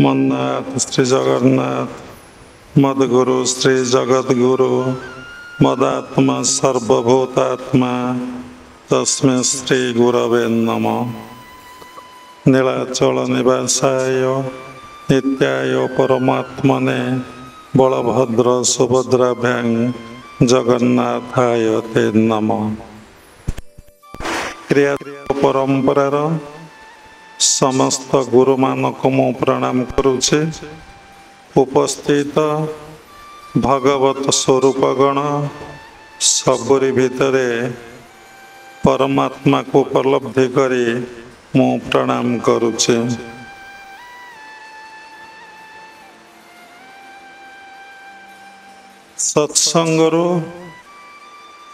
मन्नाथ श्री जगन्नाथ मद्गुरु श्री जगद्गुरु मदात्मा सर्वभूतात्मा तस्मै श्री गुरवे नमः। नीलाचल निवासाय नित्याय परमात्मने बलभद्र सुभद्राभ्यां जगन्नाथाय ते नमः। क्रिया परंपरार समस्त गुरु मानक मु प्रणाम करुचे। उपस्थित भगवत स्वरूपगण सबरी भितरे परमात्मा को उपलब्धि करी मु प्रणाम करुचे। सत्संगरु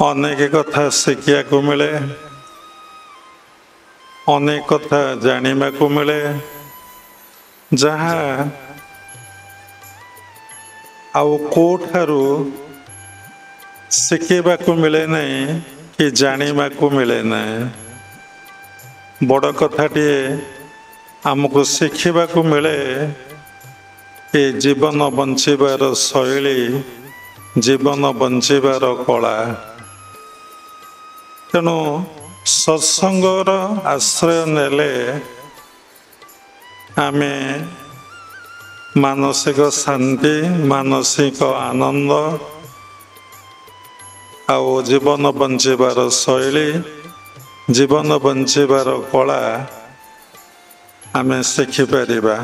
अनेक कथा शिखिया को मिले, अनेक कथा जानिबा को मिले, जहाँ आउ कोठारू शिखिबा को मिले नहीं कि जानिबा को मिले नहीं। बड़ कथाटे आमको शिखिबा को मिले कि जीवन बंचिबार शैली, जीवन बंचिबार कला। तेणु सत्संगर आश्रय नेले आमे मानसिक शांति, मानसिक आनंद आउ जीवन बंचिबार शैली, जीवन बंचिबार कला आमे शिखि परिबा।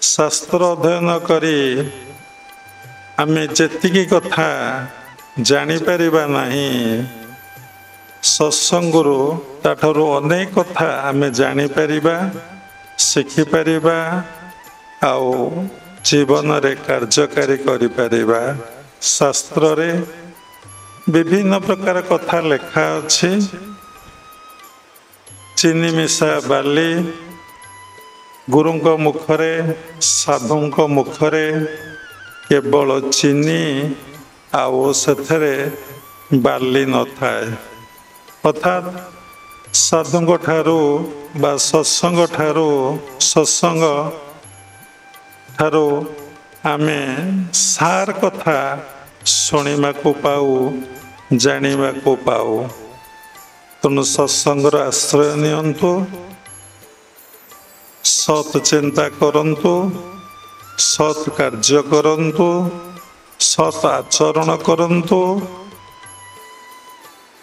शास्त्र अध्ययन करी आमे जेतिकी कथा जानी परिबा नहीं, सत्संगरु ताठरु अनेक कथा आमे जानी परिबा, शिखि परिबा आउ जीवन रे कार्यकारी करि परिबा। शास्त्र रे विभिन्न प्रकार कथा लेखा अछि। चीनी मिशा बाली गुरुंक मुखरे, साधुंक मुखरे केवल चीनी आउ सेथरे बाली न थाए। अर्थात साधुंक ठारू बा सत्संग ठारू, सत्संग ठारू आमे सार कथा शुणिबा को पाऊ, जानिबा को पाऊ। तेणु सत्संगर आश्रय नियंतु, सत चिंता करंतु, सत कार्य करंतु, सत आचरण करंतु।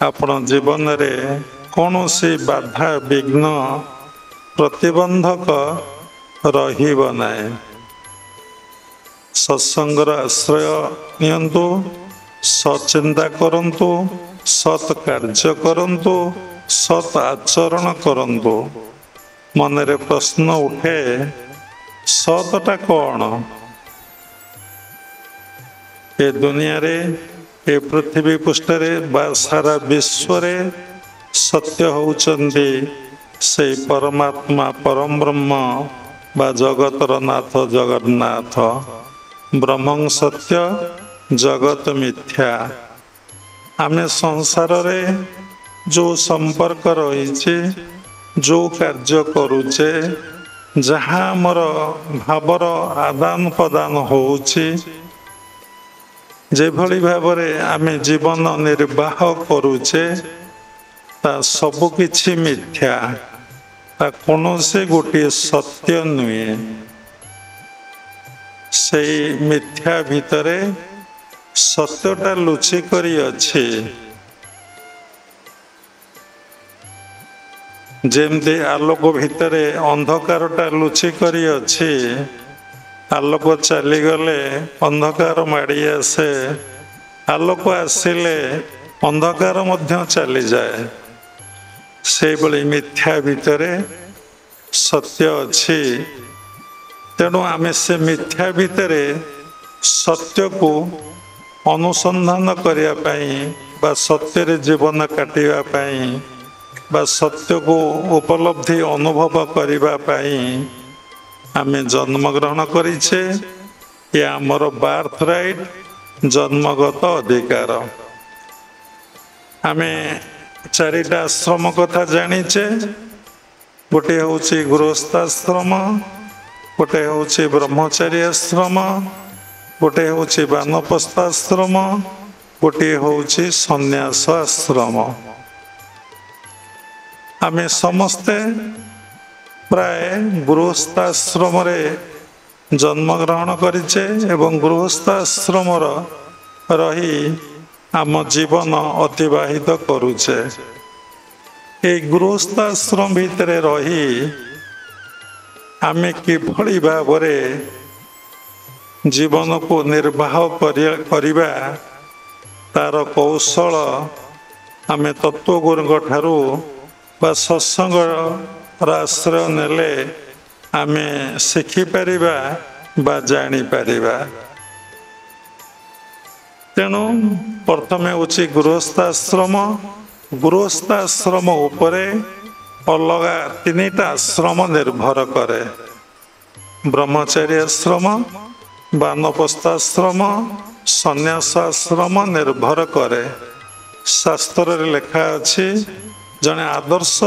आपण जीवन रे कौनसी बाधा विघ्न प्रतिबंधक रहिब नाय। सत्संगर आश्रय नियंतु, सत चिंता करंतु, सत कार्य करंतु, सत आचरण करंतु। मन रे प्रश्न उठे, सतटा कौन? ए दुनिया रे, ए पृथ्वी पृष्ठरे बा सारा विश्व रे सत्य होउचंदी से परमात्मा परम ब्रह्म बा जगतर नाथ जगन्नाथ। ब्रह्मं सत्य जगत मिथ्या। आमे संसार रे जो संपर्क रही, जो कार्य करुचे, जहाँ मोर भावर आदान प्रदान होउची, जे भली भावरे आमे जीवन निर्वाह करुचे, ता सबु किछि मिथ्या, ता कोनोसे गोटे सत्य नुहे। से मिथ्या भितरे सत्यटा लुचि करी अछि। जेमती आलोक भितरे अंधकारटा लुचि करी अछि, आलोक चली गले अंधकार माड़ी आसे, आलोक आसिले अंधकार मध्य चली जाए। से बली मिथ्या भितरे सत्य अछि। तेणु आमे से मिथ्या भितरे सत्य को अनुसंधान करिया पई बा सत्य रे जीवन काटिबा पई बा सत्य को उपलब्धि अनुभव करिबा पई आमे जन्म ग्रहण करिछे। ये आमर बार्थ राइट, जन्मगत अधिकार। आमे चारिटा आश्रम कथा जानिचे। गोटे हूँ गृहस्थाश्रम, गोटे हूँ ब्रह्मचारी आश्रम, गोटे हूँ वानप्रस्थाश्रम, गोटे हूँ संन्यास आश्रम। आमे समस्ते प्राय गृहस्थाश्रम जन्म ग्रहण करिचे एवं गृहस्थाश्रम रही आम जीवन अतिवाहित करुचे। ए गृहस्थाश्रम भितर रही आमे किभली भावरे जीवन को निर्वाह करिबा तार कौशल आमे तत्वगुरुଙ୍କ ठारू बा सत्संग आश्रय नेले आमे शिखि परिबा बा जानी परिबा। तेणु प्रथमे होची गृहस्थाश्रम। गृहस्थाश्रम उपरे अलगा तीनिटा आश्रम निर्भर करे। ब्रह्मचारी आश्रम, वानप्रस्थाश्रम, संन्यास आश्रम निर्भर करे। शास्त्र रे लिखा अछि जने आदर्श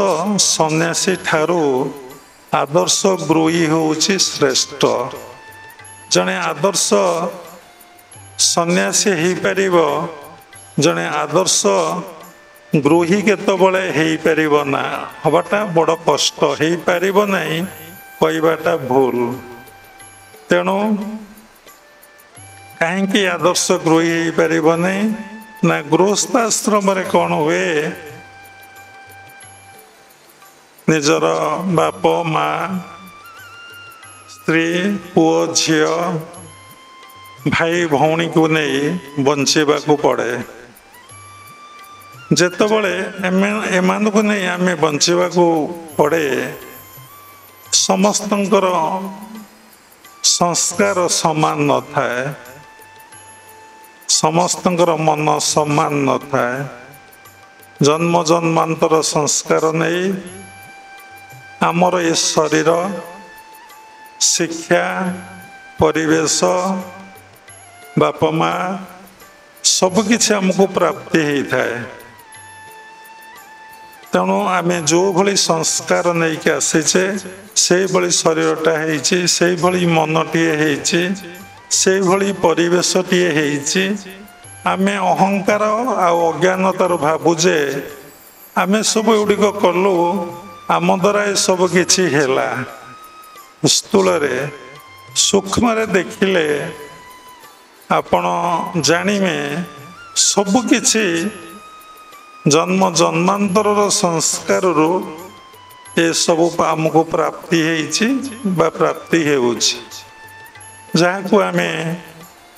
सन्यासी ठारू आदर्श गृही होउछि श्रेष्ठ। जने आदर्श सन्यासी ही परिबो, जने आदर्श गृही केतबळे हेई परिबो ना, हबाटा बड़ कष्ट, हेई परिबो नाही कहबाटा भूल। तेणु कहीं आदर्श गृही हेई परिबो नाही ना। गृहस्थाश्रम रे कौन हुए, निजर बाप माँ स्त्री पुओ झियो भाई भौणी को नहीं बंचेबा को पड़े। जेतबळे एमान को नहीं आमे बंचेबा को पड़े, समस्तंकर संस्कार समान न थाए, समस्तंकर मन समान न थाए। जन्म जन्मांतर संस्कार नहीं आमर ये शरीर शिक्षा परिवेश बाप माँ सबकि आमको प्राप्ति होता है। तेणु आमे जो भली संस्कार नहीं के आसीचे से भली शरीरटा होइछि, से भली मनटीए होइछि, से भली परिवेशटीए होइछि। आमे अहंकार आ अज्ञानतार भाबुजे आमे सब गुड़िक कलु, आम द्वारा ये सब किछि हेला। स्थूल सूक्ष्म देखिले आपण जानिमे सबकिछि जन्म जन्मांतर संस्कार रू ये सब आमको प्राप्ति होइछि बा प्राप्ति होउछि। जहाको आमे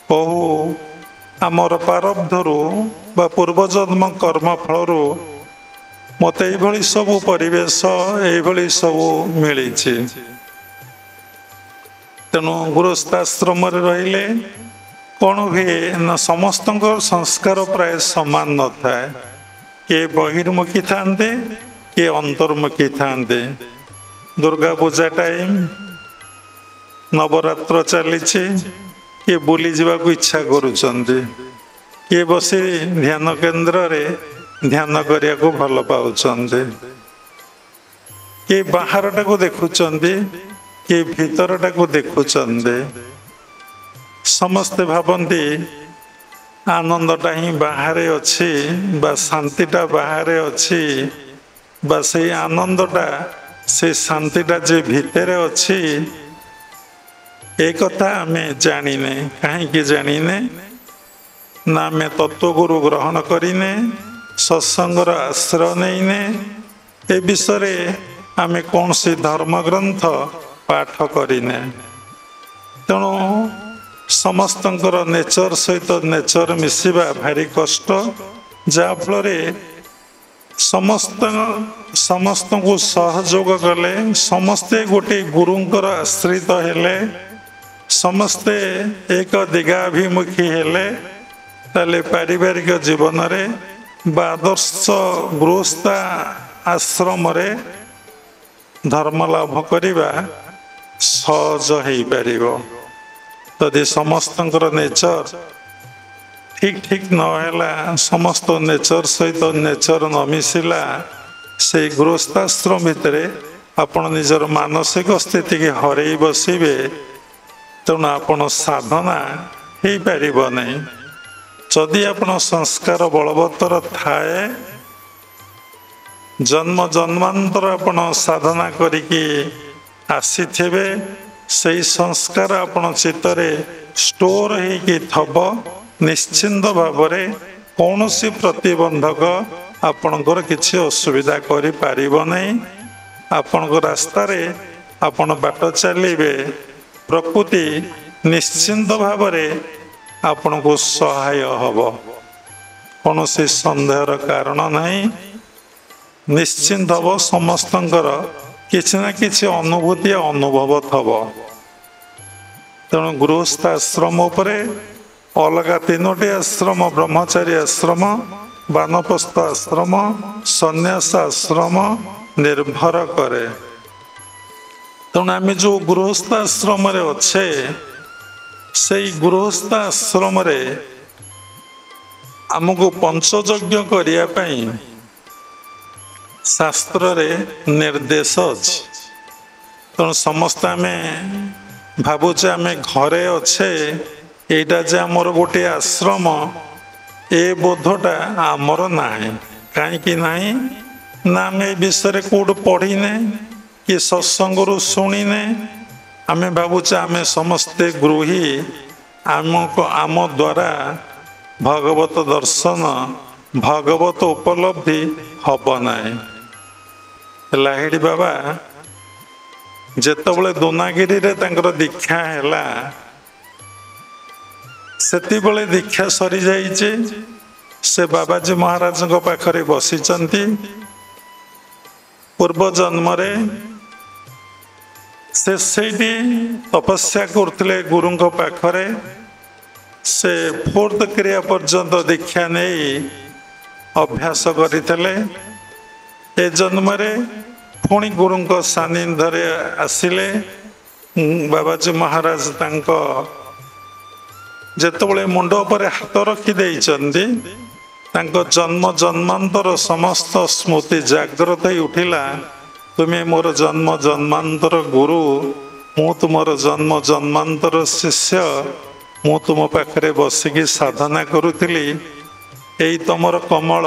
कहू आमर प्रारब्धरू बा पूर्वजन्म कर्मफलरू मते एभली सब परिवेश एभली सब मिली। तेणु गृहस्थाश्रम रहिले कौन हुए ना समस्त संस्कार प्राय समान न थाए। किए बहिर्मुखी थांते, किए अंतर्मुखी थांते। दुर्गा पूजा टाइम नवरात्र चली, किए बुली जावा को इच्छा करुचंती, किए बसी ध्यान केंद्र रे ध्यान करिया को भल पाउचंती, किए बाहरटा को देखुचंती, किए भीतरटा को देखुचंती। समस्ते भावती आनंदटा ही बाहरे अच्छी बा शांतिटा बाहरे अच्छी बा से आनंदटा से शांतिटा जे भीतरे अच्छी। एक कथा आमे जानिने, कहीं जानिने ना आमे तत्वगुरु ग्रहण करिने, सत्संगर आश्रय नहींने, ए विषय आमे कौन सी धर्म ग्रंथ पाठ करिने। तेणु समस्तंकर नेचर सहित नेचर मिसिबा भारी कष्ट। जहाँ फल समस्त को सहयोग कले, समस्ते गोटे गुरुंकर आश्रित हेले, समस्ते एक दिगाभिमुखी हेले, ताले पारिवारिक जीवन रे बा आदर्श गृहस्थ आश्रम रे धर्म लाभ करिबा सहज हो पारिबो। यदि समस्तंकर नेचर ठीक ठीक नहला, समस्त नेचर सहित नेचर न मिसिला, से गृहस्थाश्रम भितर ଆପଣ ନିଜର ମାନସିକ ସ୍ଥିତିକି ହରେଇ ବସିବେ। ତେଣୁ ଆପଣ ସାଧନା ହେଇପାରିବ ନାହିଁ। ଯଦି ଆପଣ ସଂସ୍କାର ବଳବତ୍ତର ଥାଏ, ଜନ୍ମ ଜନ୍ମାନ୍ତର ଆପଣ ସାଧନା କରିକି ଆସିଥିବେ, ସେଇ ସଂସ୍କାର ଆପଣ ଚିତ୍ତରେ ଷ୍ଟୋର ହେଇକି ଥବ, ନିଶ୍ଚିନ୍ତ ଭାବରେ କୌଣସି ପ୍ରତିବନ୍ଧକ ଆପଣଙ୍କର କିଛି ଅସୁବିଧା କରିପାରିବ ନାହିଁ। ଆପଣଙ୍କ ରାସ୍ତାରେ ଆପଣ ବାଟ ଚାଲିବେ, ପ୍ରକୃତି ନିଶ୍ଚିନ୍ତ ଭାବରେ ଆପଣଙ୍କୁ ସହାୟ ହେବ। କୌଣସି ସନ୍ଦେହର କାରଣ ନାହିଁ। ନିଶ୍ଚିନ୍ତ ହେବ ସମସ୍ତଙ୍କର କିଛି ନା କିଛି ଅନୁଭୂତି ଅନୁଭବ ଥବ। ତେଣୁ ଗୃହସ୍ଥ ଆଶ୍ରମ ଉପରେ ଅଲଗା 3ଟି ଆଶ୍ରମ, ବ୍ରହ୍ମଚାରୀ ଆଶ୍ରମ, ବାନପ୍ରସ୍ଥ ଆଶ୍ରମ, ସନ୍ନ୍ୟାସ ଆଶ୍ରମ ନିର୍ଭର କରେ। ତେଣୁ ଆମେ ଯେଉଁ ଗୃହସ୍ଥ ଆଶ୍ରମରେ ଅଛେ, ସେଇ ଗୃହସ୍ଥ ଆଶ୍ରମରେ ଆମକୁ ପଞ୍ଚଯଜ୍ଞ କରିବା ପାଇଁ ଶାସ୍ତ୍ରରେ ନିର୍ଦ୍ଦେଶ ଅଛି। ତେଣୁ ସମସ୍ତେ ଆମେ ଭାବୁଛେ ଆମେ ଘରେ ଅଛେ, ଏଇଟା ଯେ ଆମର ଗୋଟିଏ ଆଶ୍ରମ, ଏ ବୋଧଟା ଆମର ନାହିଁ। କାହିଁକି ନାହିଁ ନା ଆମେ ଏ ବିଷୟରେ କେଉଁଠୁ ପଢ଼ିନେ କି ସତ୍ସଙ୍ଗରୁ ଶୁଣିନେ। ଆମେ ଭାବୁଛେ ଆମେ ସମସ୍ତେ ଗୃହୀ, ଆମ ଦ୍ୱାରା ଭଗବତ ଦର୍ଶନ, ଭଗବତ ଉପଲବ୍ଧି ହେବ ନାହିଁ। ଲାହିଡ଼ି ବାବା ଯେତେବେଳେ ଦୋନାଗିରିରେ ତାଙ୍କର ଦୀକ୍ଷା ହେଲା, ସେତେବେଳେ ଦୀକ୍ଷା ସରିଯାଇଛି। ସେ ବାବାଜୀ ମହାରାଜଙ୍କ ପାଖରେ ବସିଛନ୍ତି। ପୂର୍ବ ଜନ୍ମରେ ସେ ସେଇଠି ତପସ୍ୟା କରୁଥିଲେ ଗୁରୁଙ୍କ ପାଖରେ। ସେ 4th କ୍ରିୟା ପର୍ଯ୍ୟନ୍ତ ଦୀକ୍ଷା ନେଇ ଅଭ୍ୟାସ କରିଥିଲେ। ଏ ଜନ୍ମରେ ପୁଣି ଗୁରୁଙ୍କ ସାନ୍ନିଧ୍ୟରେ ଆସିଲେ। ବାବାଜୀ ମହାରାଜ ତାଙ୍କ ଯେତେବେଳେ ମୁଣ୍ଡ ଉପରେ ହାତ ରଖି ଦେଇଛନ୍ତି, ତାଙ୍କ ଜନ୍ମ ଜନ୍ମାନ୍ତର ସମସ୍ତ ସ୍ମୃତି ଜାଗ୍ରତ ହେଇ ଉଠିଲା। ତୁମେ ମୋର ଜନ୍ମ ଜନ୍ମାନ୍ତର ଗୁରୁ, ମୁଁ ତୁମର ଜନ୍ମ ଜନ୍ମାନ୍ତର ଶିଷ୍ୟ। ମୁଁ ତୁମ ପାଖରେ ବସିକି ସାଧନା କରୁଥିଲି। ଏଇ ତୁମର କମଳ,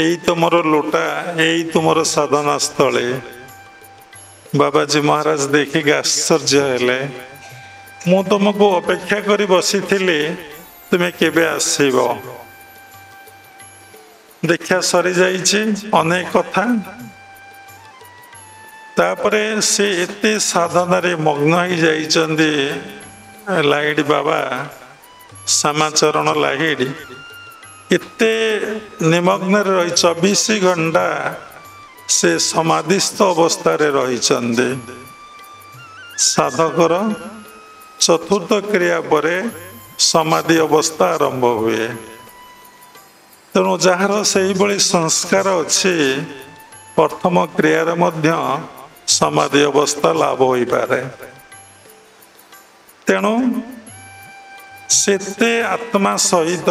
ଏଇ ତୁମର ଲୋଟା, ଏଇ ତୁମର ସାଧନା ସ୍ଥଳୀ। ବାବାଜୀ ମହାରାଜ ଦେଖିକି ଆଶ୍ଚର୍ଯ୍ୟ ହେଲେ। ମୁଁ ତୁମକୁ ଅପେକ୍ଷା କରି ବସିଥିଲି, ତୁମେ କେବେ ଆସିବ? ଦୀକ୍ଷା ସରିଯାଇଛି, ଅନେକ କଥା। ତାପରେ ସେ ଏତେ ସାଧନାରେ ମଗ୍ନ ହେଇଯାଇଛନ୍ତି, ଲାହିଡ଼ି ବାବା, ଶ୍ୟାମାଚରଣ ଲାହିଡ଼ି ଏତେ ନିମଗ୍ନରେ ରହି 24 ଘଣ୍ଟା ସେ ସମାଧିସ୍ଥ ଅବସ୍ଥାରେ ରହିଛନ୍ତି। ସାଧକର 4ର୍ଥ କ୍ରିୟା ପରେ ସମାଧି ଅବସ୍ଥା ଆରମ୍ଭ ହୁଏ। ତେଣୁ ଯାହାର ସେଇଭଳି ସଂସ୍କାର ଅଛି, ପ୍ରଥମ କ୍ରିୟାରେ ମଧ୍ୟ ସମାଧି ଅବସ୍ଥା ଲାଭ ହୋଇପାରେ। ତେଣୁ ସେତେ ଆତ୍ମା ସହିତ,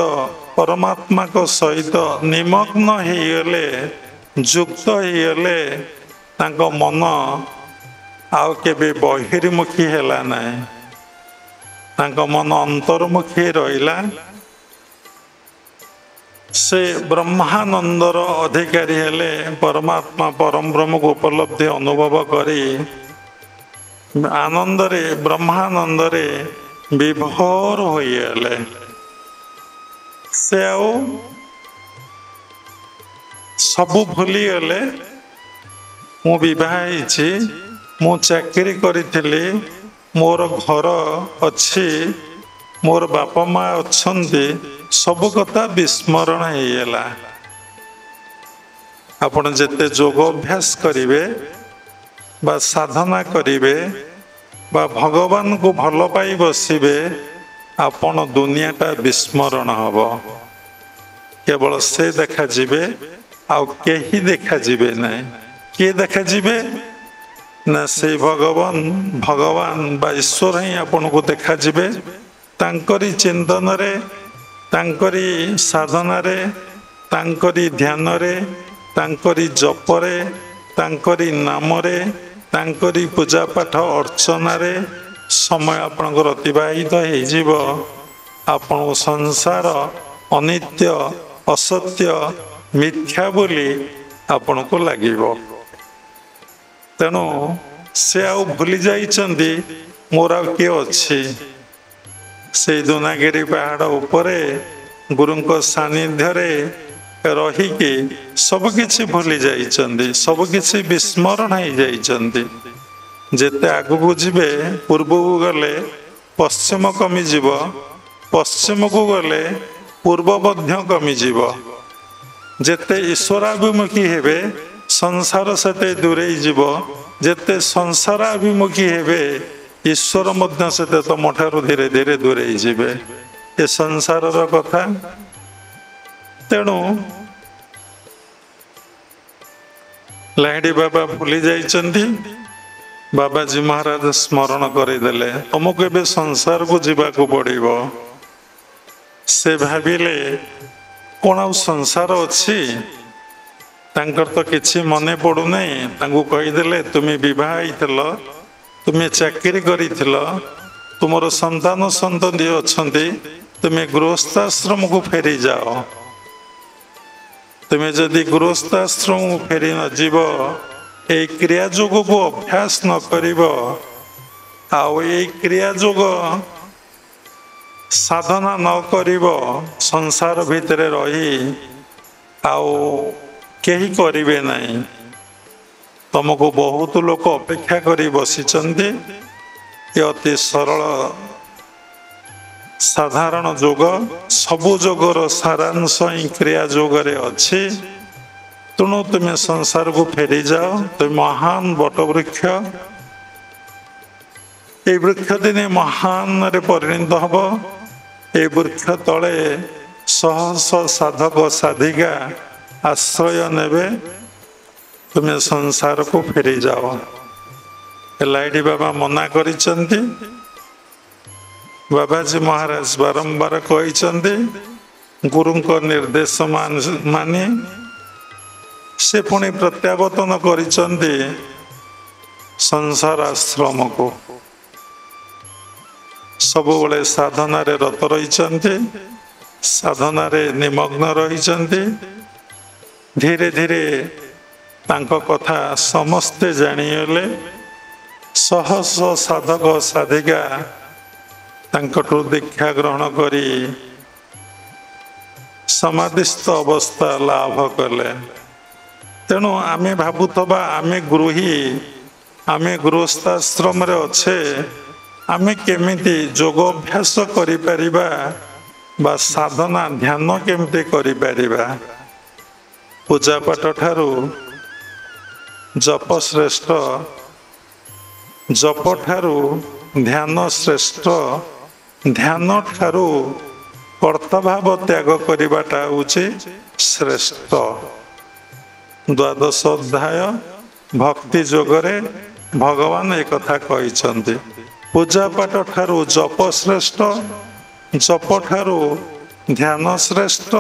ପରମାତ୍ମାଙ୍କ ସହିତ ନିମଗ୍ନ ହେଇଗଲେ, ଯୁକ୍ତ ହେଇଗଲେ, ତାଙ୍କ ମନ ଆଉ କେବେ ବହିର୍ମୁଖୀ ହେଲା ନାହିଁ। ତାଙ୍କ ମନ ଅନ୍ତର୍ମୁଖୀ ରହିଲା। ସେ ବ୍ରହ୍ମାନନ୍ଦର ଅଧିକାରୀ ହେଲେ। ପରମାତ୍ମା ପରମ ବ୍ରହ୍ମକୁ ଉପଲବ୍ଧି ଅନୁଭବ କରି ଆନନ୍ଦରେ, ବ୍ରହ୍ମାନନ୍ଦରେ ବିଭୋର ହୋଇଗଲେ। ସେ ଆଉ ସବୁ ଭୁଲିଗଲେ। ମୁଁ ବିବାହ ହେଇଛି, ମୁଁ ଚାକିରି କରିଥିଲି, ମୋର ଘର ଅଛି, ମୋର ବାପା ମା ଅଛନ୍ତି, ସବୁ କଥା ବିସ୍ମରଣ ହେଇଗଲା। ଆପଣ ଯେତେ ଯୋଗ ଅଭ୍ୟାସ କରିବେ ବା ସାଧନା କରିବେ ବା ଭଗବାନଙ୍କୁ ଭଲ ପାଇ ବସିବେ, ଆପଣ ଦୁନିଆଟା ବିସ୍ମରଣ ହେବ। କେବଳ ସେ ଦେଖାଯିବେ, ଆଉ କେହି ଦେଖାଯିବେ ନାହିଁ। କିଏ ଦେଖାଯିବେ ନା ସେଇ ଭଗବାନ ବା ଈଶ୍ୱର ହିଁ ଆପଣଙ୍କୁ ଦେଖାଯିବେ। ତାଙ୍କରି ଚିନ୍ତନରେ, ତାଙ୍କରି ସାଧନାରେ, ତାଙ୍କରି ଧ୍ୟାନରେ, ତାଙ୍କରି ଜପରେ, ତାଙ୍କରି ନାମରେ, तांकरी पूजा पाठ अर्चना समय आपणकर अतिबाहित हो आपण संसार अनित्य असत्य मिथ्या बोली आपण को लगे तेणु से आउ भूली जाइछन्ति मोर आ किए अच्छी से दुनागिरी पहाड़ उपरे गुरुंको सानिध्य रहीकि सबकिछि भूली जाइछन्ति सबकिछि विस्मरण हो जाइछन्ति जेते आगु जीवे पूर्व को गले पश्चिम कमिजीव पश्चिम को गले पूर्व मध्य कमिजीव जेते ईश्वराभिमुखी हेबे संसार सेते दूरे जीव जेते संसाराभिमुखी हेबे ईश्वर मध्य सेते तुम ठारू धीरे धीरे दूरे जीवे ये संसार कथा तेणु लाहिड़ी बाबा भूली जाइछन्ति बाबाजी महाराज स्मरण करदेले तुमको एबे संसार को जीवाक पड़िबो से भाविले कौन आ संसार अच्छी तांकर तो किछि मने पड़ू नहीं तांको कहीदेले तुम्हें विवाह तुम्हें चाकरी करिथिल तुमर संतान संतति अच्छन्ति तुम्हें गृहस्थाश्रम को फेरी जाओ तुम्हें जदि गृहस्थाश्रम को फेरी न जीव ए क्रियायोग को अभ्यास न करिब आउ ए क्रियायोग साधना न करिब संसार भितर रही आउ केही करिवे नहीं तुमको बहुत लोक अपेक्षा करी बसिचन्ति ये अति सरल साधारण योग सबु योगर सारांश ही क्रिया योगरे अच्छी तेणु तुम्हें संसार को फेरी जाओ तुम महान बटवृक्ष ये वृक्ष दिने महान रे परिणत हब ये वृक्ष तले शह शह साधक साधिका आश्रय नेबे तुम्हें संसार को फेरी जाओ लाइडी बाबा मना करिचन्ति बाबाजी महाराज बारंबार कहिचन्ति गुरुंको निर्देश मानी से पुणी प्रत्यावर्तन करिचन्ति संसार आश्रम को सबुबले साधना रे रत रहिचन्ति साधना रे निमग्न रहिचन्ति धीरे धीरे तांको कथा समस्ते जानिले शह शह साधक साधिका तांकटू दीक्षा ग्रहण करी समाधिस्थ अवस्था लाभ कले तेणु आमे भावुथबा आमे गृही आमे गृहस्थाश्रम रे अच्छे आमे केमिति योग अभ्यास करि परिबा बा साधना ध्यान केमिति करि परिबा पूजा पाठ ठारू जप श्रेष्ठ जप ठारू ध्यान श्रेष्ठ ध्यान ठारू कर्तभाव त्याग करिबाटा होछि श्रेष्ठ द्वादश अध्याय भक्ति योगरे भगवान एक कथा कहिसंती पूजा पाठ ठारू जप श्रेष्ठ जप ठारू ध्यान श्रेष्ठ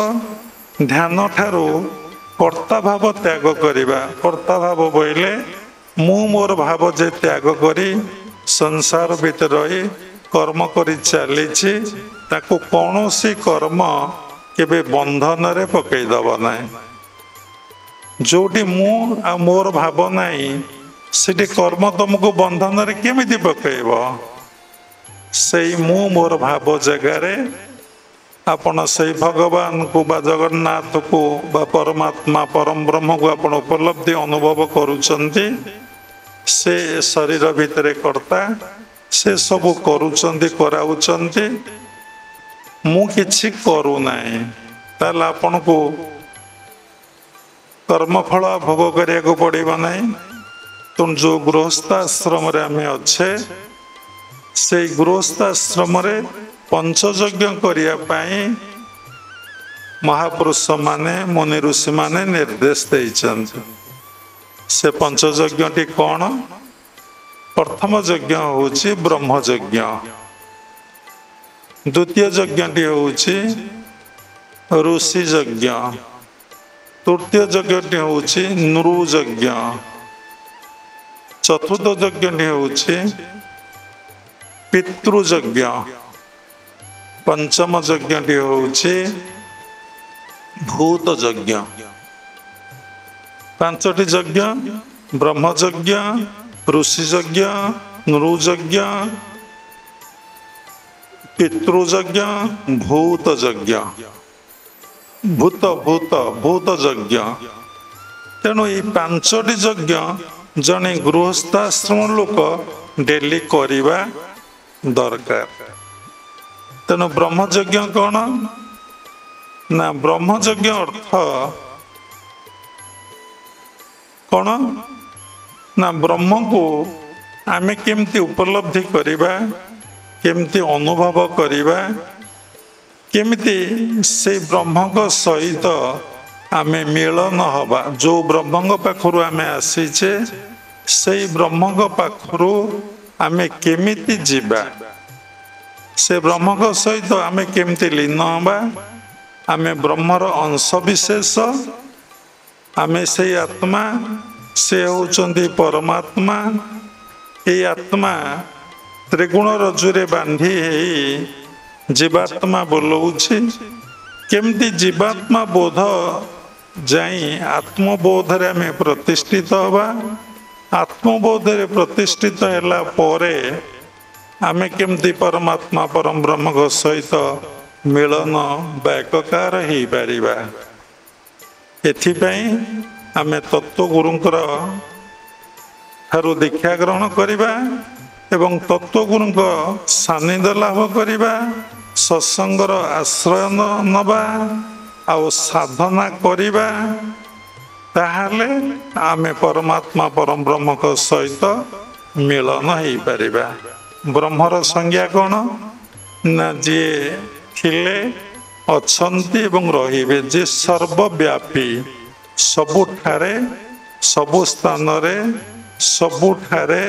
ध्यान ठारू कर्ता भाव त्याग करिबा कर्ता भाव बोइले मु मोर भाव जे त्याग करी संसार भीतर रही कर्म करी चलीछि ताकू कौनसी कर्म केबे बंधन रे पकई दब नाही जोटी मु आ मोर भाव नाही सेठी कर्म तुमको बंधन रे केमिति पकईब सेई मु मोर भाव जगारे आपण से भगवान को बा जगन्नाथ को बा परमात्मा परम ब्रह्म को आपण उपलब्धि अनुभव करुचंती से शरीर भितर कर्ता से सब करुचंती कराउचंती मु किछि करू नाही ताल आपण को कर्मफल भोग करिया को पड़िबा नाही तुम जो गृहस्थाश्रम रे आमे अच्छे से गृहस्थाश्रम रे पंचयज्ञ करिया पाई महापुरुष माने मुनि ऋषि माने निर्देश देइछन्ति से पंचयज्ञ कौन प्रथम यज्ञ होछि ब्रह्म यज्ञ द्वितीय यज्ञ होछि ऋषि यज्ञ तृतीय यज्ञ होछि नृ यज्ञ चतुर्थ यज्ञ होउछि पितृयज्ञ पंचम यज्ञ होउछि भूत यज्ञ पांचटी यज्ञ ब्रह्मयज्ञ ऋषि यज्ञ नृयज्ञ पितृयज्ञ भूत यज्ञ भूत भूत भूत यज्ञ तेणु ये पांचटी यज्ञ जने गृहस्थाश्रम लोक डेली करिबा दरकार। तेणु ब्रह्मयज्ञ कौन ना ब्रह्मयज्ञ अर्थ कौन ना ब्रह्म को आमे केमती उपलब्धि करिबा केमती अनुभव करिबा केमती से ब्रह्म को सहित आमे मिलन हवा जो ब्रह्म पाखरु आमे आसीचे से ब्रह्म पाखरु आमे केमिति जीवा से ब्रह्म को सहित आमे केमती लीन हवा आमे ब्रह्मर अंश विशेष आमे से आत्मा से होचंदी परमात्मा ये आत्मा त्रिगुण रज्जुरे बांधी है जीवात्मा बोलौछि केमती जीवात्मा बोध जाई आत्मबोध रे आमे प्रतिष्ठित हवा आत्मबोध रे प्रतिष्ठित हैला परे आमे केमती परमात्मा परम ब्रह्म को सहित मिलन बायककार ही पारिबा एथिपई आमे तत्व गुरुंकर ठारू दीक्षा ग्रहण करिबा एवं तत्व गुरुंक सानिध्य लाभ करिबा सत्संगर आश्रय नबा आउ साधना करिबा ताहले आमे परमात्मा परम ब्रह्म को सहित मिलन ही पारिबा। ब्रह्मर संज्ञा कौन ना जे थिले अछंती एवं रहिबे जे सर्वव्यापी सबुठारे सबु स्थान रे सबुठारे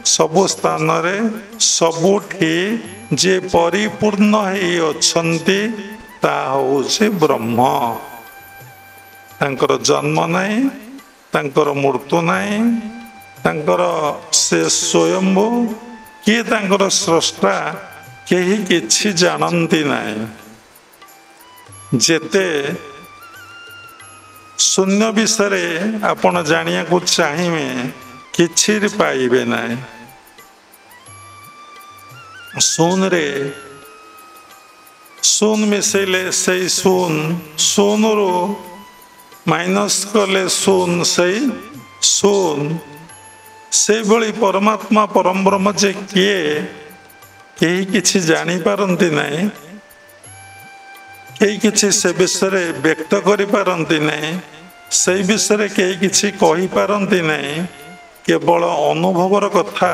सबु स्थान रे सबुठी जे परिपूर्ण ही अछंती ता होउछि ब्रह्म तांकर जन्म नहीं तांकर मृत्यु नहीं तांकर से स्वयंभू किए तांकर स्रष्टा केही किछि जानती नहीं जेते शून्य विषय आपण जानिया को चाहिए किछि पाइबे नहीं शून रे शून मिसेले से शून शून रो माइनस कले शून से शून से भली परमात्मा परम ब्रह्म जे किए कहीं किछि जानी पारंती नहीं कहीं किछि से विषय व्यक्त करि पारंती नहीं से विषय कहीं किछि कहि पारंती नहीं केवल अनुभवर कथा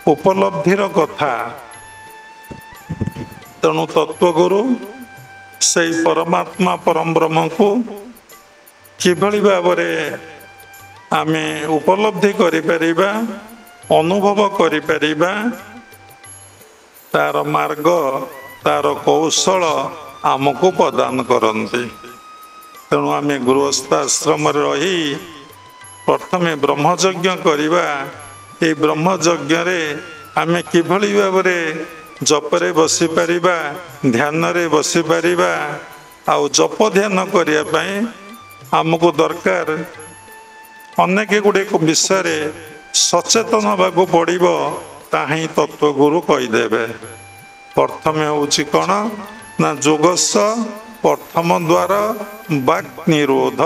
उपलब्धिर कथा तेणु तत्वगुरु से परमात्मा परम ब्रह्म को किभली भावरे आमे उपलब्धि करि परिबा अनुभव करि परिबा तार मार्ग तार कौशल आमको प्रदान करती। तेणु आमे गृहस्थाश्रम रही प्रथमे ब्रह्मयज्ञ करिबा ए ब्रह्मयज्ञ रे आमे किभली भावरे जपरे बसी पारिबा ध्यान रे बसी पारिबा आउ जप ध्यान करिया पई आमको दरकार अनेक गुड़े विषय सचेतन होगा पड़ो ताही तत्व गुरु कहीदेवे। प्रथमे होउछि कौन ना जोगस्स प्रथम द्वार वाक् निरोध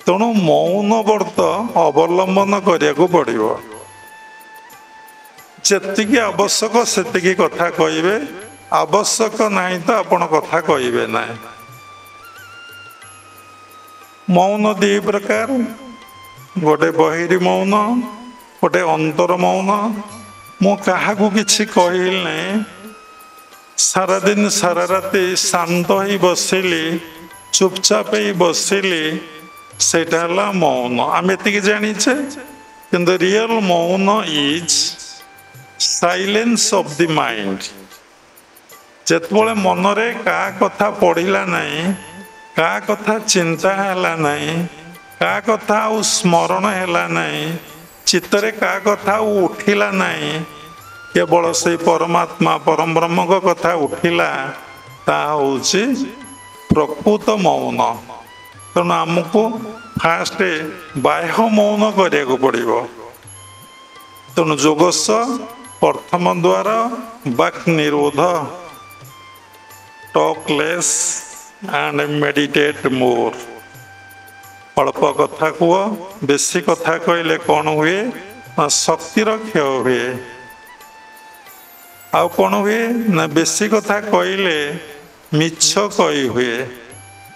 तेणु मौन व्रत अवलंबन करिया पड़ो जेतिकी आवश्यक सेतिकी कथा कहिबे आवश्यक नहीं तो आपण कथा कहिबे ना। मौन दी प्रकार गोटे बहिरी मौन गोटे अंतर मौन मु क्या किसी कहली नहीं सारा दिन सारा राति शांत ही बसिली चुपचाप ही बसिली सेटा हला मौन आम एति जानीचे किंतु रियल मौन is silence of the mind जेतबले मनरे का कथा पढ़िला नहीं का कथा चिंता हैला नहीं का कथा स्मरण हैला नहीं ଚିତ୍ତରେ କାହା କଥା ଉଠିଲା ନାହିଁ, କେବଳ ସେଇ ପରମାତ୍ମା ପରମ ବ୍ରହ୍ମଙ୍କ କଥା ଉଠିଲା, ତାହା ହେଉଛି ପ୍ରକୃତ ମୌନ। ତେଣୁ ଆମକୁ ଫାଷ୍ଟ ବାହ୍ୟ ମୌନ କରିବାକୁ ପଡ଼ିବ। ତେଣୁ ଯୋଗସ୍ୟ ପ୍ରଥମ ଦ୍ୱାର ବାକ୍ ନିରୋଧ, ଟକ୍ ଲେସ୍ ଆଣ୍ଡ ମେଡିଟେଟ୍ ମୋର୍। ଅଳ୍ପ କଥା କୁହ, ବେଶୀ କଥା କହିଲେ କ'ଣ ହୁଏ ନା ଶକ୍ତିର କ୍ଷୟ ହୁଏ। ଆଉ କ'ଣ ହୁଏ ନା ବେଶୀ କଥା କହିଲେ ମିଛ କହି ହୁଏ,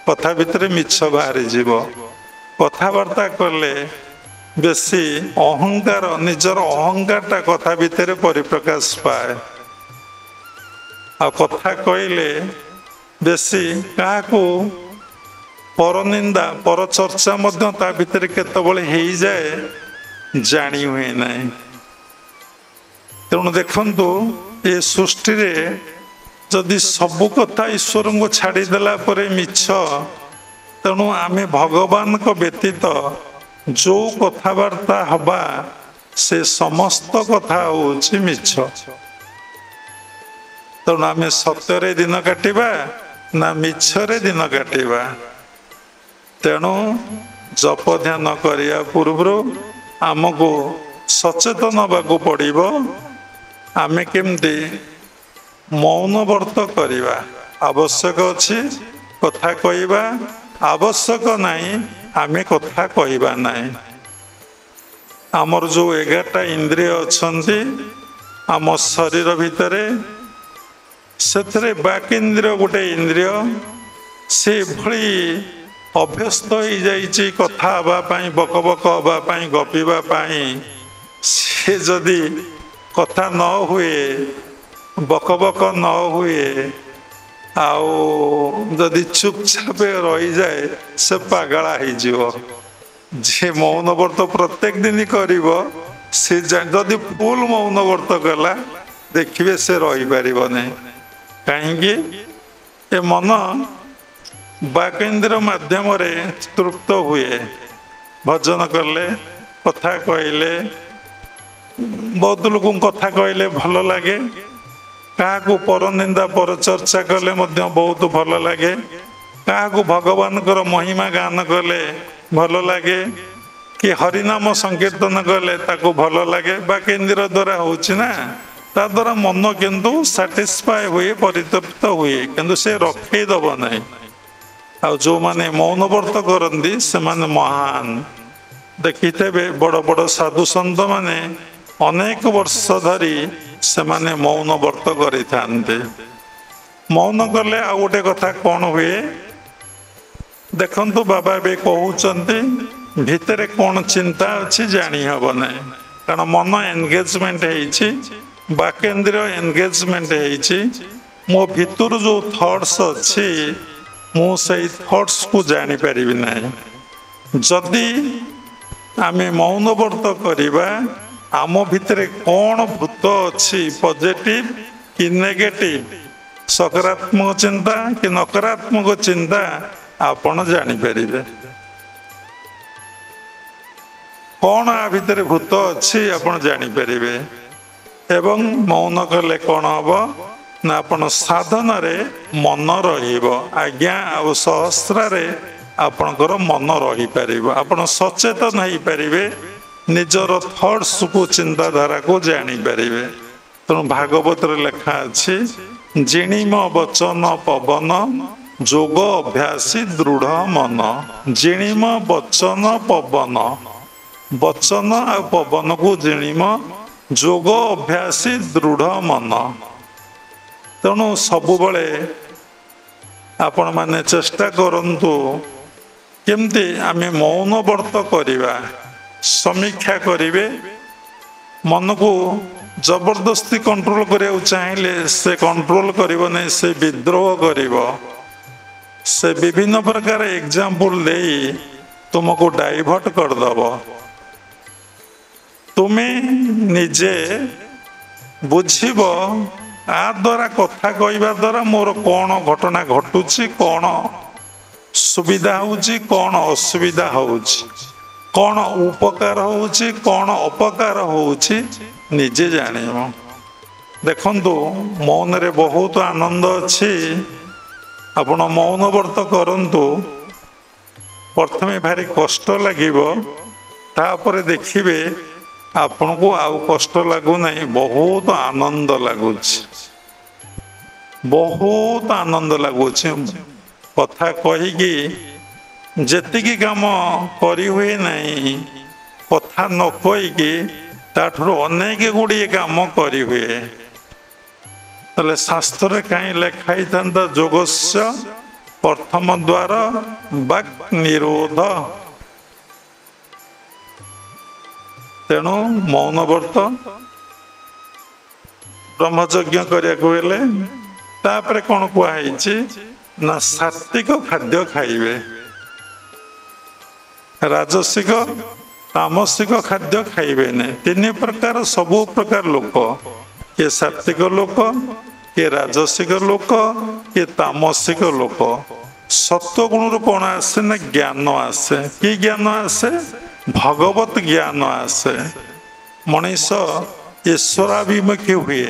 କଥା ଭିତରେ ମିଛ ବାହାରିଯିବ। କଥାବାର୍ତ୍ତା କଲେ ବେଶୀ ଅହଙ୍କାର, ନିଜର ଅହଙ୍କାରଟା କଥା ଭିତରେ ପରିପ୍ରକାଶ ପାଏ। ଆଉ କଥା କହିଲେ ବେଶୀ କାହାକୁ ପରନିନ୍ଦା ପରଚର୍ଚ୍ଚା ମଧ୍ୟ ତା ଭିତରେ କେତେବେଳେ ହେଇଯାଏ ଜାଣି ହୁଏ ନାହିଁ। ତେଣୁ ଦେଖନ୍ତୁ, ଏ ସୃଷ୍ଟିରେ ଯଦି ସବୁ କଥା ଈଶ୍ୱରଙ୍କୁ ଛାଡ଼ିଦେଲା ପରେ ମିଛ, ତେଣୁ ଆମେ ଭଗବାନଙ୍କ ବ୍ୟତୀତ ଯେଉଁ କଥାବାର୍ତ୍ତା ହବା ସେ ସମସ୍ତ କଥା ହେଉଛି ମିଛ। ତେଣୁ ଆମେ ସତ୍ୟରେ ଦିନ କାଟିବା ନା ମିଛରେ ଦିନ କାଟିବା? ତେଣୁ ଜପ ଧ୍ୟାନ କରିବା ପୂର୍ବରୁ ଆମକୁ ସଚେତନ ହେବାକୁ ପଡ଼ିବ, ଆମେ କେମିତି ମୌନ ବ୍ରତ କରିବା। ଆବଶ୍ୟକ ଅଛି କଥା କହିବା, ଆବଶ୍ୟକ ନାହିଁ ଆମେ କଥା କହିବା ନାହିଁ। ଆମର ଯେଉଁ 11ଟା ଇନ୍ଦ୍ରିୟ ଅଛନ୍ତି ଆମ ଶରୀର ଭିତରେ, ସେଥିରେ ବାକ୍ ଇନ୍ଦ୍ରିୟ ଗୋଟେ ଇନ୍ଦ୍ରିୟ, ସେଭଳି ଅଭ୍ୟସ୍ତ ହେଇଯାଇଛି କଥା ହେବା ପାଇଁ, ବକ ବକ ହେବା ପାଇଁ, ଗପିବା ପାଇଁ। ସେ ଯଦି କଥା ନ ହୁଏ, ବକ ବକ ନ ହୁଏ, ଆଉ ଯଦି ଚୁପଚାପ ରହିଯାଏ, ସେ ପାଗଳା ହେଇଯିବ। ଯିଏ ମୌନ ବ୍ରତ ପ୍ରତ୍ୟେକ ଦିନ କରିବ, ସେ ଯଦି ଫୁଲ ମୌନ ବ୍ରତ କଲା, ଦେଖିବେ ସେ ରହିପାରିବ ନାହିଁ। କାହିଁକି? ଏ ମନ ବାକେନ୍ଦ୍ର ମାଧ୍ୟମରେ ତୃପ୍ତ ହୁଏ। ଭଜନ କଲେ, କଥା କହିଲେ, ବହୁତ ଲୋକଙ୍କୁ କଥା କହିଲେ ଭଲ ଲାଗେ, କାହାକୁ ପରନିନ୍ଦା ପରଚର୍ଚ୍ଚା କଲେ ମଧ୍ୟ ବହୁତ ଭଲ ଲାଗେ, କାହାକୁ ଭଗବାନଙ୍କର ମହିମା ଗାନ କଲେ ଭଲ ଲାଗେ, କି ହରିନାମ ସଂକୀର୍ତ୍ତନ କଲେ ତାକୁ ଭଲ ଲାଗେ। ବାକେନ୍ଦ୍ର ଦ୍ୱାରା ହେଉଛି ନା, ତା ଦ୍ୱାରା ମନ କିନ୍ତୁ ସାଟିସ୍ଫାଏ ହୁଏ, ପରିତୃପ୍ତ ହୁଏ, କିନ୍ତୁ ସେ ରଖେଇ ଦେବ ନାହିଁ। ଆଉ ଯେଉଁମାନେ ମୌନ ବ୍ରତ କରନ୍ତି ସେମାନେ ମହାନ। ଦେଖିଥିବେ ବଡ଼ ବଡ଼ ସାଧୁ ସନ୍ଥମାନେ ଅନେକ ବର୍ଷ ଧରି ସେମାନେ ମୌନ ବ୍ରତ କରିଥାନ୍ତି। ମୌନ କଲେ ଆଉ ଗୋଟେ କଥା କ'ଣ ହୁଏ ଦେଖନ୍ତୁ, ବାବା ଏବେ କହୁଛନ୍ତି ଭିତରେ କ'ଣ ଚିନ୍ତା ଅଛି ଜାଣି ହେବ ନାହିଁ, କାରଣ ମନ ଏନଗେଜମେଣ୍ଟ ହେଇଛି, ବାକେନ୍ଦ୍ରିୟ ଏନଗେଜମେଣ୍ଟ ହେଇଛି। ମୋ ଭିତରୁ ଯେଉଁ ଥଟ୍ସ ଅଛି, ମୁଁ ସେଇ ଥଟ୍ସକୁ ଜାଣିପାରିବି ନାହିଁ। ଯଦି ଆମେ ମୌନ ବ୍ରତ କରିବା, ଆମ ଭିତରେ କ'ଣ ଭୂତ ଅଛି, ପଜିଟିଭ କି ନେଗେଟିଭ, ସକାରାତ୍ମକ ଚିନ୍ତା କି ନକାରାତ୍ମକ ଚିନ୍ତା, ଆପଣ ଜାଣିପାରିବେ। କ'ଣ ଆ ଭିତରେ ଭୂତ ଅଛି ଆପଣ ଜାଣିପାରିବେ। ଏବଂ ମୌନ କଲେ କ'ଣ ହବ ନା ଆପଣ ସାଧନାରେ ମନ ରହିବ। ଆଜ୍ଞା ଆଉ ସହସ୍ରାରେ ଆପଣଙ୍କର ମନ ରହିପାରିବ। ଆପଣ ସଚେତନ ହେଇପାରିବେ, ନିଜର ଥଟ୍ସକୁ ଚିନ୍ତାଧାରାକୁ ଜାଣିପାରିବେ। ତେଣୁ ଭାଗବତରେ ଲେଖା ଅଛି, ଜିଣିମ ବଚନ ପବନ ଯୋଗ ଅଭ୍ୟାସୀ ଦୃଢ଼ ମନ। ଜିଣିମ ବଚନ ପବନ, ବଚନ ଆଉ ପବନକୁ ଜିଣିମ, ଯୋଗ ଅଭ୍ୟାସୀ ଦୃଢ଼ ମନ। ତେଣୁ ସବୁବେଳେ ଆପଣମାନେ ଚେଷ୍ଟା କରନ୍ତୁ କେମିତି ଆମେ ମୌନ ବ୍ରତ କରିବା। ସମୀକ୍ଷା କରିବେ, ମନକୁ ଜବରଦସ୍ତି କଣ୍ଟ୍ରୋଲ କରିବାକୁ ଚାହିଁଲେ ସେ କଣ୍ଟ୍ରୋଲ କରିବ ନାହିଁ, ସେ ବିଦ୍ରୋହ କରିବ। ସେ ବିଭିନ୍ନ ପ୍ରକାର ଏକ୍ଜାମ୍ପଲ ଦେଇ ତୁମକୁ ଡାଇଭର୍ଟ କରିଦେବ। ତୁମେ ନିଜେ ବୁଝିବ ଆ ଦ୍ୱାରା କଥା କହିବା ଦ୍ୱାରା ମୋର କ'ଣ ଘଟଣା ଘଟୁଛି, କ'ଣ ସୁବିଧା ହେଉଛି, କ'ଣ ଅସୁବିଧା ହେଉଛି। कौन उपकार होउछि कौन अपकार होउछि निजे जानिब। देखंतु मौन रे बहुत आनंद अछि। आपण मौन व्रत करंतु प्रथमे भारी कष्ट लागिबो तापर देखिबे आपण को आउ कष्ट लागु नहीं, बहुत आनंद लगुच, बहुत आनंद लगुच। कथा कहीकि जेतिकी काम करी हुए नहीं, कथा न कहीकि ताठुर अनेक गुड़िए काम करी हुए। तले शास्त्र कहीं लेखाई था जोगस्य प्रथम द्वार वाक् निरोध। तेणु मौन व्रत ब्रह्मयज्ञ करने तापर कौन कहुई ना सात्विक खाद्य खाइबे, राजसिक तामसिक खाद्य खाइबे नहीं। तीन प्रकार सबु प्रकार लोक, के सात्विक लोक, के राजसिक लोक, के तामसिक लोक। सत्व गुण कौन आसे ना ज्ञान आसे। कि ज्ञान आसे? भगवत ज्ञान आसे। मनीष ईश्वराभिमुखी हुए।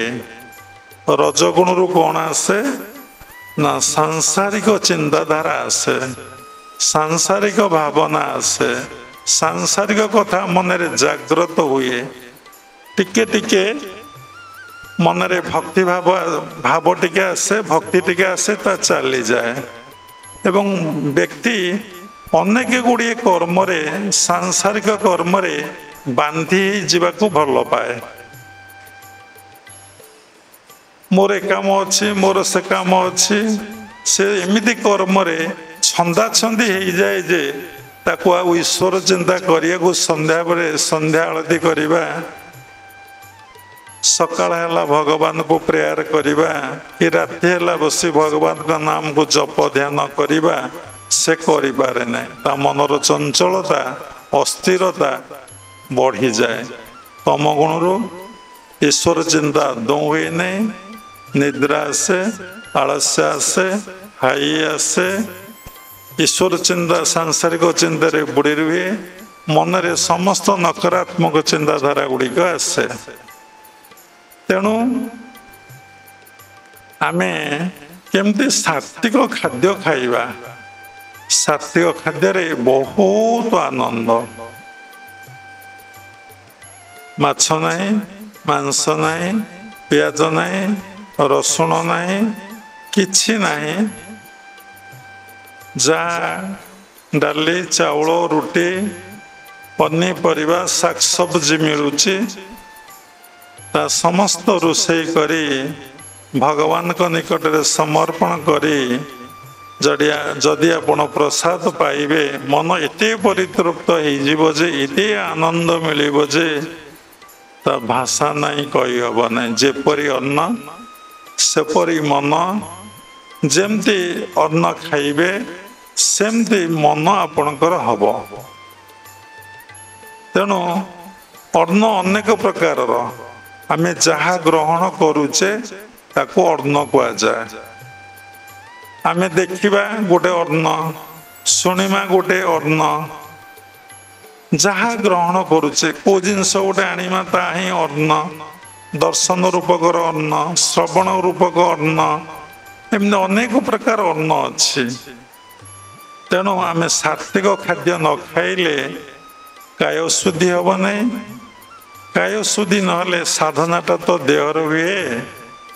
रजगुण कौन आसे ना सांसारिक चिंताधारा आसे, सांसारिक भावना आसे, सांसारिक कथा मन रे जागृत हुए। टिके टिके मन रे भक्ति भाव टिके आसे, भक्ति टिके आसे ता चली जाए। एवं व्यक्ति अनेक गुड़िए कर्म रे, सांसारिक कर्म रे बांधी जीवाकू भल पाए। मोर ए काम अच्छी, मोर से काम अच्छी, से एमिति कर्म रे छंदा छंदी हो जाए जे ताकू आ ईश्वर चिंता करिया संध्या बेले संध्या आलती करवा, सकाळ है भगवान को प्रेयर करवा, कि राति है बसी भगवान का नाम को जप ध्यान करवा, से करि पारे नहीं। ता मनर चंचलता अस्थिरता बढ़ी जाए। तम गुण ईश्वर चिंता दौ हुए नहीं, निद्रा आसे, आलस्य आसे, हाई आसे, ईश्वर चिंता सांसारिक चिंता रे बुड़ी रुहे। मन रे समस्त नकारात्मक चिंताधारा गुड़िक आसे। तेणु आमे केमती सात्विक खाद्य खाइबा। सात्विक खाद्य रे बहुत आनंद। माछ नहीं, मांस नहीं, पियाज नहीं, रसुण नहीं, किछि नहीं। जा डाली चाउल रुटी पनीपरिया शाक सब्जी मिलुची, ता समस्त रोषेई करी भगवान को निकट रे समर्पण करी जदि आपण प्रसाद पाइबे, मन एते परितृप्त हो जे, एते आनंद मिलिबो जे ता भाषा नहीं कही हब नहीं। जेपरी अन्न सेपरी मन। जेमती अन्न खाइबे सेमती मन आपणकर हब। तेणु अन्न अनेक प्रकार आमे जहा ग्रहण करुचे ताको अन्न कह जाए। आमे देखिबा गोटे अन्न, शुणिमा गोटे अन्न। जहा ग्रहण करुचे को जिनस गोटे आनिमा ता ही अन्न। दर्शन रूपकर अन्न, श्रवण रूपक अन्न, एमती अनेक प्रकार अन्न अच्छी। तेणु आमे सात्विक खाद्य न खाइले काय शुद्धि हम नहीं। काय शुद्धि नहले साधनाटा तो देहर हुए।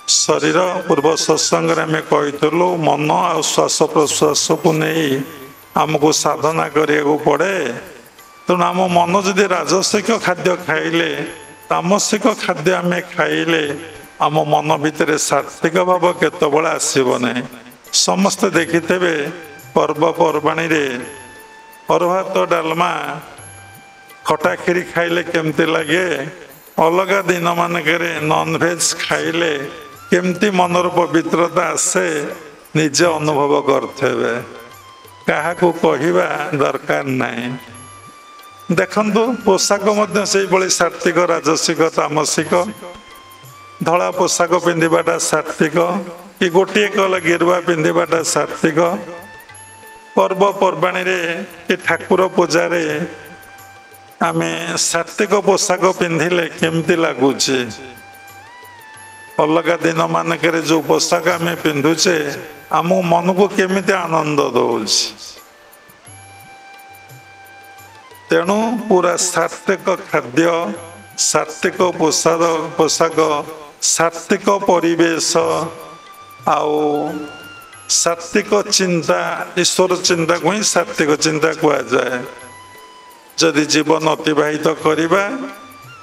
शरीर पूर्व सत्संग आम कहीलु मन आ श्वास प्रश्वास को नहीं आमको साधना करिया पड़े। तेणु आम मन जदि राजसिक खाद्य खाइले, तामसिक खाद्य आम खाइले, आम मन भितर सात्विक भाव केतबेले आसब नहीं। समस्ते देखिथे पर्वपर्वाणी रे अरुआ भात डालमा खटा खीरी खाइले केमती लगे, अलगा दिन मानक नॉनवेज खाइले केमती मनर पवित्रता आसे निजे अनुभव करथेबे। काहाकू कहिबा दरकार नहीं। देखंतु पोशाक मध्य से बड़ी सात्विक राजसिक तामसिक। धला पोशाक पिंधिबाटा सात्विक, कि गोटे कल गेरुआ पिंधिबाटा सात्विक। पर्वपर्वाणी रे कि ठाकुर पूजा रे आमे सात्विक पोशाक पिंधिले केमती लगुचे अलग दिन मानक जो पोशाक आम पिंधुचे आम मन को केमिति आनंद दौच तेणु पूरा सात्विक खाद्य सात्विक पोशाक सात्विक परिवेश आउ सात्विक चिंता ईश्वर चिंता को ही सात्विक चिंता कह जाए जदि जीवन अतिवाहित करवा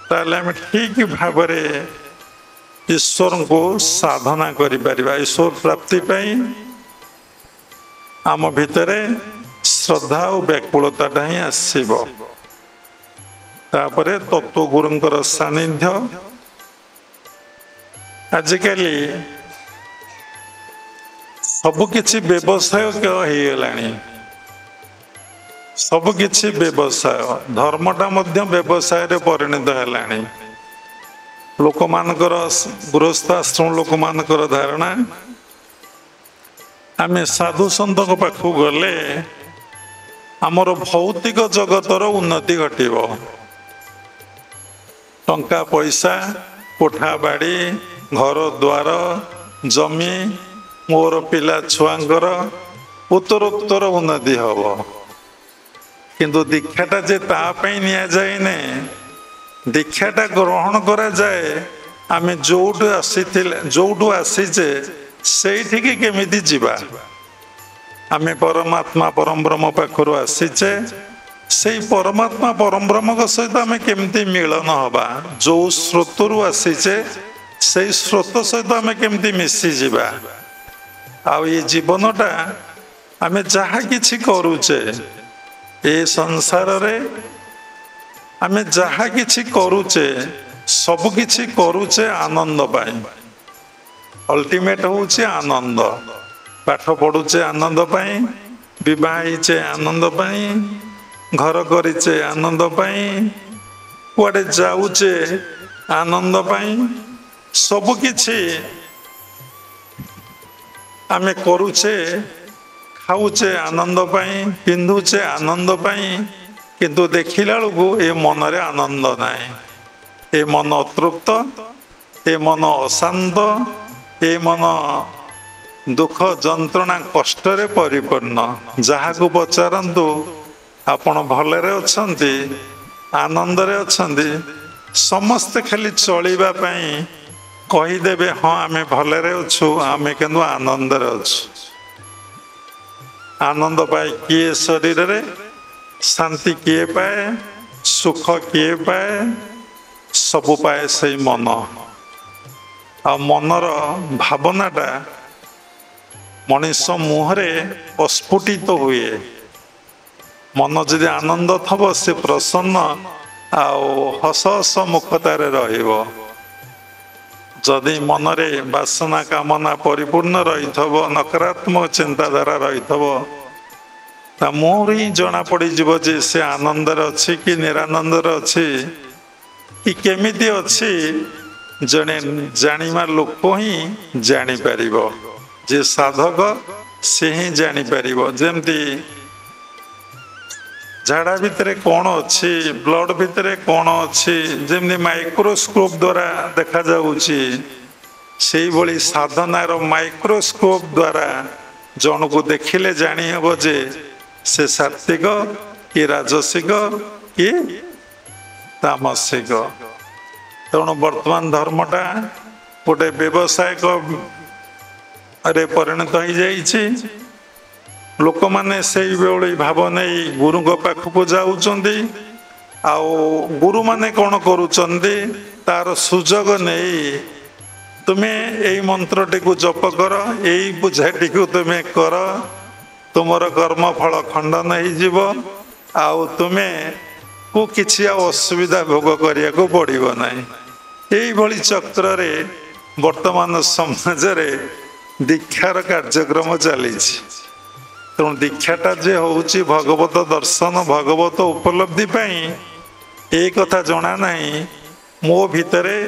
ताले आम ठीक भाव ईश्वर को साधना करिपरिबा ईश्वर प्राप्ति पाई आम भितरे श्रद्धा और व्याकुलता ही आसीबो तापरे तत्व गुरुंकर सानिध्य आजिकली सबकिछि व्यवसाय होइगलानी सबकिछि व्यवसाय धर्मटा मध्य व्यवसाय रे परिणत हेलानी लोक मानकर गृहस्थाश्रम लोक मानकर धारणा आमे साधु सन्त पाखु गले आमर भौतिक जगतर उन्नति घटिबो टंका पैसा कोठा बाड़ी घर द्वार जमी मोर पिला छुआंकर उत्तरोत्तर उन्नति हबो किंतु दीक्षाटा जे तापाई निया जाइने दीक्षाटा ग्रहण करा जाए आमे जोठु आसीचे सेठिकी केमिति जीवा आमे परमात्मा परम ब्रह्म पाखरु आसीचे से परमात्मा परम ब्रह्म सहित आमे केमिति मिलन हबा जो स्रोतरु आसीचे से स्रोत सहित आमे केमिति मिसी जीवा आउ ये जीवनटा आमे जहा किछि करूचे ए संसार रे आमे जहा किछि करूचे सब किछि करूचे आनंद पाई अल्टीमेट होउचे आनंद पाठ पढुचे आनंद पाई विवाहिचे आनंद पाई घर करिचे आनंद पाई कुआडे जाउचे आनंद पाई सब किछि आमे करूचे खाऊचे आनंद पाई पिंधुचे आनंद पाई किंतु देखिला बेलू ए मन रे आनंद नाई ए मन अतृप्त ए मन अशांत ए मन दुख जंत्रणा कष्ट रे परिपूर्ण जहा को पचारंतु आपण भलरे अछंती आनंद रे अछंती समस्त खाली चलिबा पई कहीदेवे हाँ आमे भलरे अछु आमे किंतु आनंद रे अछु आनंद पाए किए शरीर रे शांति किए पाए सुख किए पाए सबु पाए से मन आ मनर भावनाटा मनीष मुहरे अस्फुटित हुए मन जदि आनंद थब से प्रसन्न आउ हस हस मुखतारे रहिबो जदि मनरे वासना कामना परिपूर्ण रही नकारात्मक चिंताधारा रही मुहर ही जना पड़ जे से आनंदर अच्छी कि निरानंदर अच्छी कि केमिति अच्छी जने जानिमा लोक ही जापर जे साधक से ही जापर जमती झाड़ा भितर कौन अच्छी ब्लड भितर कौन अच्छी जमी माइक्रोस्कोप द्वारा देखा जाउची से भली साधनार माइक्रोस्कोप द्वारा जन को देखिले जानी हबो जे से सात्विक कि राजसिक कि तामसिक तेणु वर्तमान धर्मटा गोटे व्यवसायिक रे परिणत हो जाइछि लोक माने से भाव नहीं गुरु पाखक जाउचंदी आउ गुरु माने कौन करुचंदी तार सुजोग नहीं तुम्हें यही मंत्रटी को जप कर यही बुझाटी को तुम्हें कर तुमर कर्म फल खंडन हो आउ तुम्हें को किछि असुविधा भोग करिया को पड़िबो नहीं यही भली चक्र रे वर्तमान समाज रे दीक्षार कार्यक्रम चली तेणु दीक्षाटा जे होउची भगवत दर्शन भगवत उपलब्धि पाई ए कथा जना नहीं मो भितरे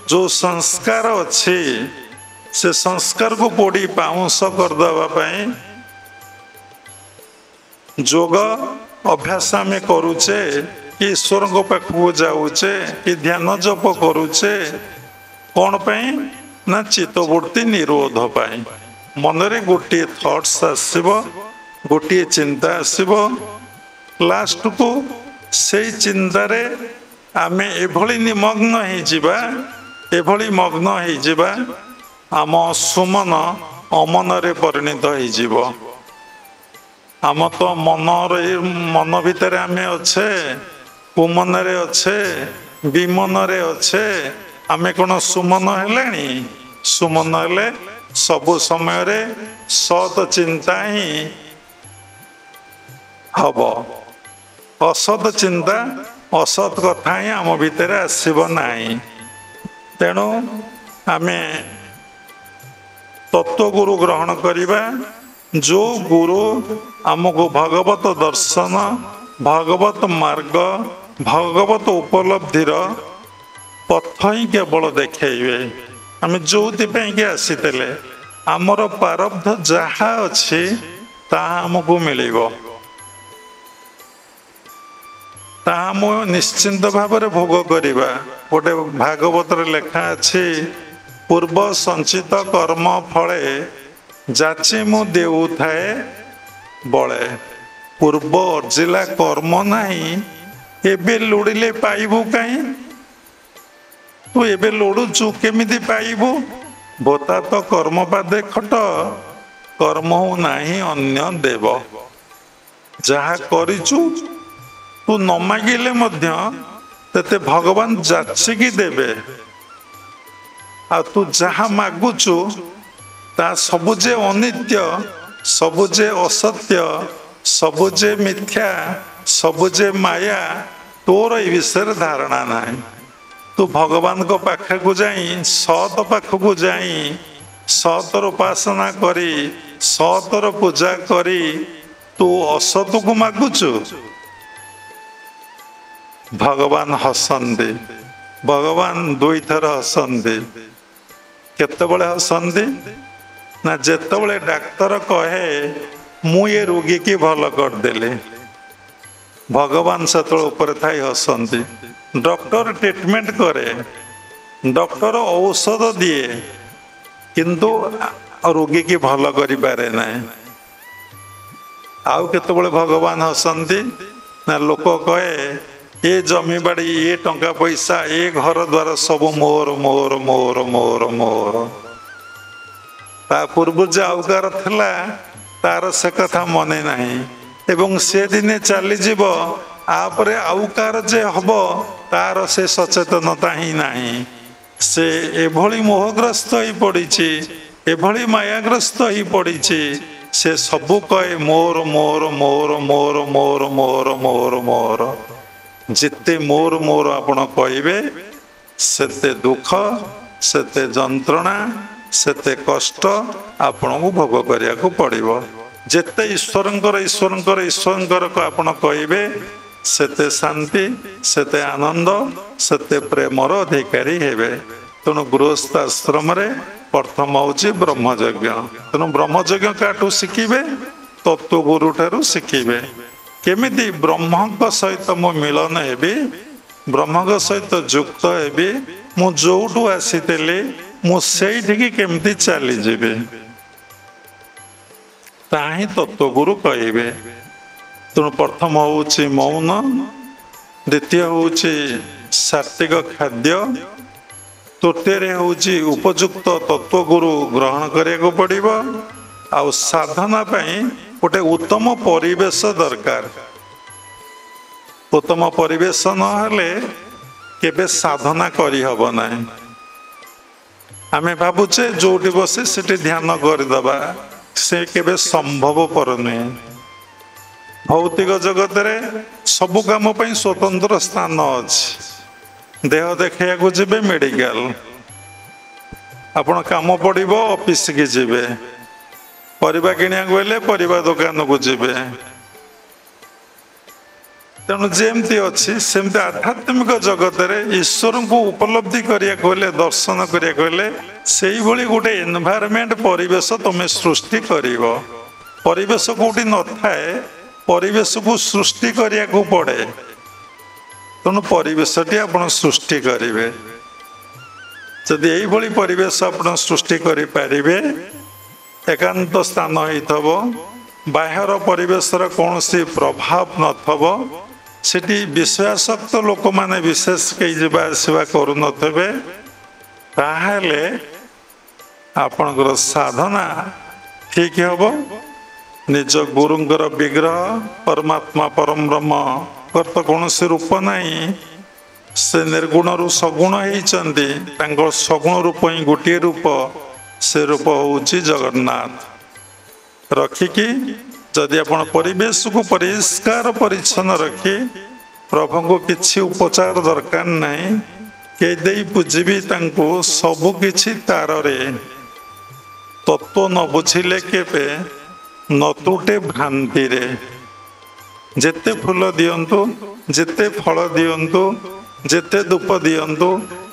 जो संस्कार अच्छी से संस्कार को पोड़ी पाउंस करदवा पाई योग अभ्यास आम करुचे ईश्वर पाखक जाऊचे कि ध्यान जप करुचे कौन पाई ना चित्तवृत्ति निरोध पाई मनरे गोटे थॉट्स आसब गोटे चिंता आसब लास्ट को से चिंतारे आमे एभली निमग्न हो जिबा एभली मग्न हो जिबा आम सुमन अमन रे परिणत हो जिवो आम तो मन भितर आमे अच्छे कुमन रे अच्छे विमन रे अच्छे आमे कौन सुमन हेलानी सुमन हेले सबु समय रे सत चिंता ही हब असत चिंता असत कथा ही आम भितर आसब नहीं तेणु आमे तत्व गुरु ग्रहण करिबा जो गुरु आमको भगवत दर्शन भगवत मार्ग भगवत उपलब्धिर पथ ही केवल देखेबे आम जो आसीते आमर प्रारब्ध जहा अच्छी ताहा आमको मिलिबो ताहा निश्चिंत भाव भोग करिबा गोटे भागवत लेखा अच्छी पूर्व संचित कर्म फले जाची मु देउ थाए बळे पूर्व अर्जिला कर्म नहीं एबे लोड़िले पाइबू कहीं तू एबे लोड़ुचु केमिति पाइबू बोता तो कर्म पादे खट कर्म नहीं अन्य देव जहा करिचु तू न मागिले मध्य तेते भगवान जाचिकी देबे आ तू जहा मागुचु ता सबुजे अनित्य सबुजे असत्य सबुजे मिथ्या सबुजे माया तोर ए विषय धारणा नहीं तू भगवान को पाखक जाई सत पाखक जाई सतर उपासना करी सतर पूजा करी तू असत को मागुचु भगवान हसंदी भगवान दुई थर हसंदी केतबळे हसंदी ना जेतबळे डाक्तर कहे मु ये रोगी की भल कर देले भगवान सेतबळे ऊपर थाई हसंदी डॉक्टर ट्रीटमेंट करे डॉक्टर औषध दिए किंतु रोगी की भल करि पारे ना आउ केतबळे भगवान हसंदी ना लोक कहे ये जमी बाड़ी ये टंका पैसा ये घर द्वार सब मोर मोर मोर मोर मोर ता पूर्व जाऊ कार थला तार से कथा मने नहीं एवं से दिने चली जीव आपरे आउ कार जे हब तार से सचेतनता ही नहीं से एभली मोहग्रस्त ही पड़ी एभली मायाग्रस्त ही पड़ी से सबू कहे मोर मोर मोर मोर मोर मोर मोर मोर जिते मोर मोर आपण कहे सेते दुख सेते जंत्रणा सेते कष्ट आपण को भोग करिया को पड़िबो जेते ईश्वरंकर ईश्वरंकर ईश्वरंकर को आपण कहे सेते शांति सेते आनंद सेते प्रेमर अधिकारी हेबे तेणु गृहस्थ आश्रम रे प्रथम होची ब्रह्मयज्ञ तेणु ब्रह्मयज्ञ काटू शिखिबे तत्व गुरु ठारू शिखिबे केमिति ब्रह्म सहित मो मिलन हेबी ब्रह्म सहित युक्त हेबी मु जोठू आसीते मु सेठी केमिति चली जीवे ताही तत्व गुरु कहिबे तेणु प्रथम होची मौन द्वितीय होची सात्विक खाद्य तृतीय होची उपयुक्त तत्व गुरु ग्रहण करिया पड़िबो आ साधना पई गोटे उत्तम परिवेश दरकार उत्तम परिवेश नहले केबे साधना करी हब नहीं आमे भाबुचे जोटी बसे सेठी ध्यान करदबा से केबे संभव पर नहीं भौतिक जगत रे सबु काम पई स्वतंत्र स्थान अछि देह देखिया को जिबे मेडिकल आपण काम पड़िबो ऑफिस के जिबे परिबा किनिया गले परिबा दुकान को जिबे तेणु जेमती अच्छी सेमती आध्यात्मिक जगत रे ईश्वर को उपलब्धि करिया कहले दर्शन करिया कहले सेही भली गोटे एनवायरनमेंट परिवेश तुम सृष्टि करिवो परिवेश कोठी न थाए परिवेश को सृष्टि करिया को पड़े ତେଣୁ ପରିବେଶଟି ଆପଣ ସୃଷ୍ଟି କରିବେ। ଯଦି ଏଇଭଳି ପରିବେଶ ଆପଣ ସୃଷ୍ଟି କରିପାରିବେ, ଏକାନ୍ତ ସ୍ଥାନ ହେଇଥିବ, ବାହ୍ୟର ପରିବେଶର କୌଣସି ପ୍ରଭାବ ନଥିବ, ସେଠି ବିଷୟାସକ୍ତ ଲୋକମାନେ ବିଶେଷ କେହି ଯିବା ଆସିବା କରୁନଥିବେ, ତାହେଲେ ଆପଣଙ୍କର ସାଧନା ଠିକ ହେବ। ନିଜ ଗୁରୁଙ୍କର ବିଗ୍ରହ ପରମାତ୍ମା ପରମ ବ୍ରହ୍ମଙ୍କର ତ କୌଣସି ରୂପ ନାହିଁ, ସେ ନିର୍ଗୁଣରୁ ସଗୁଣ ହେଇଛନ୍ତି, ତାଙ୍କ ସଗୁଣ ରୂପ ହିଁ ଗୋଟିଏ ରୂପ, ସେ ରୂପ ହେଉଛି ଜଗନ୍ନାଥ। ରଖିକି ଯଦି ଆପଣ ପରିବେଶକୁ ପରିଷ୍କାର ପରିଚ୍ଛନ୍ନ ରଖି ପ୍ରଭୁଙ୍କୁ କିଛି ଉପଚାର ଦରକାର ନାହିଁ, କେ ଦେଇ ପୂଜିବି ତାଙ୍କୁ ସବୁ କିଛି ତାରରେ, ତତ୍ଵ ନ ବୁଝିଲେ କେବେ ନ ତୁଟେ ଭ୍ରାନ୍ତିରେ। ଯେତେ ଫୁଲ ଦିଅନ୍ତୁ, ଯେତେ ଫଳ ଦିଅନ୍ତୁ, ଯେତେ ଧୂପ ଦିଅନ୍ତୁ,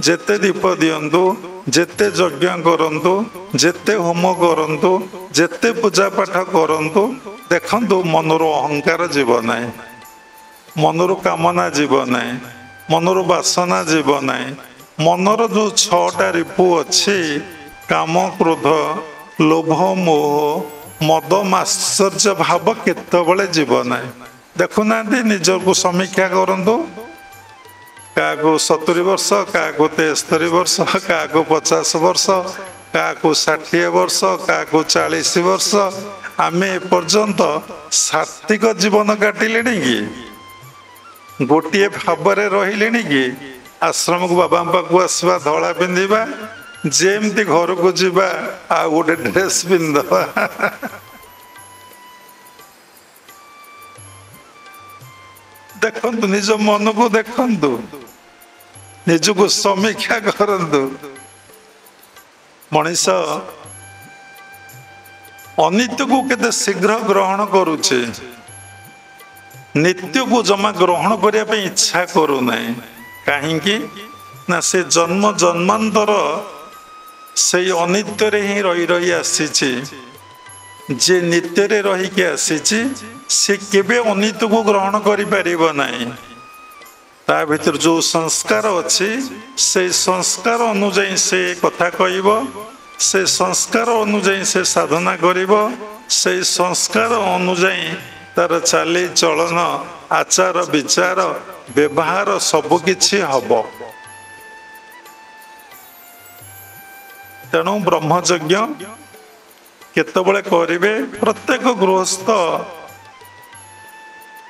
ଯେତେ ଦୀପ ଦିଅନ୍ତୁ, ଯେତେ ଯଜ୍ଞ କରନ୍ତୁ, ଯେତେ ହୋମ କରନ୍ତୁ, ଯେତେ ପୂଜା ପାଠ କରନ୍ତୁ, ଦେଖନ୍ତୁ ମନରୁ ଅହଙ୍କାର ଯିବ ନାହିଁ, ମନରୁ କାମନା ଯିବ ନାହିଁ, ମନରୁ ବାସନା ଯିବ ନାହିଁ। ମନର ଯେଉଁ 6ଟା ରିପୁ ଅଛି, କାମ କ୍ରୋଧ ଲୋଭ ମୋହ ମଦ ମାତ୍ସର୍ଯ୍ୟ ଭାବ କେତେବେଳେ ଯିବ ନାହିଁ। ଦେଖୁନାହାନ୍ତି, ନିଜକୁ ସମୀକ୍ଷା କରନ୍ତୁ। କାହାକୁ 70 ବର୍ଷ, କାହାକୁ 73 ବର୍ଷ, କାହାକୁ 50 ବର୍ଷ, କାହାକୁ 60 ବର୍ଷ, କାହାକୁ 40 ବର୍ଷ। ଆମେ ଏପର୍ଯ୍ୟନ୍ତ ସାତ୍ତ୍ୱିକ ଜୀବନ କାଟିଲେଣି କି? ଗୋଟିଏ ଭାବରେ ରହିଲେଣି କି? ଆଶ୍ରମକୁ ବାବାଙ୍କ ପାଖକୁ ଆସିବା, ଧଳା ପିନ୍ଧିବା, ଯେମିତି ଘରକୁ ଯିବା ଆଉ ଗୋଟେ ଡ୍ରେସ୍ ପିନ୍ଧିଦେବା। ଦେଖନ୍ତୁ, ନିଜ ମନକୁ ଦେଖନ୍ତୁ, ନିଜକୁ ସମୀକ୍ଷା କରନ୍ତୁ। ମଣିଷ ଅନିତ୍ୟକୁ କେତେ ଶୀଘ୍ର ଗ୍ରହଣ କରୁଛି, ନିତ୍ୟକୁ ଜମା ଗ୍ରହଣ କରିବା ପାଇଁ ଇଚ୍ଛା କରୁନାହିଁ। କାହିଁକି ନା ସେ ଜନ୍ମ ଜନ୍ମାନ୍ତର ସେଇ ଅନିତ୍ୟରେ ହିଁ ରହି ରହି ଆସିଛି। ଯେ ନିତ୍ୟରେ ରହିକି ଆସିଛି, ସେ କେବେ ଅନିତ୍ୟକୁ ଗ୍ରହଣ କରିପାରିବ ନାହିଁ। ତା ଭିତରେ ଯେଉଁ ସଂସ୍କାର ଅଛି, ସେଇ ସଂସ୍କାର ଅନୁଯାୟୀ ସେ କଥା କହିବ, ସେ ସଂସ୍କାର ଅନୁଯାୟୀ ସେ ସାଧନା କରିବ, ସେଇ ସଂସ୍କାର ଅନୁଯାୟୀ ତାର ଚାଲି ଚଳନ ଆଚାର ବିଚାର ବ୍ୟବହାର ସବୁ କିଛି ହବ। ତେଣୁ ବ୍ରହ୍ମଯଜ୍ଞ କେତେବେଳେ କରିବେ? ପ୍ରତ୍ୟେକ ଗୃହସ୍ଥ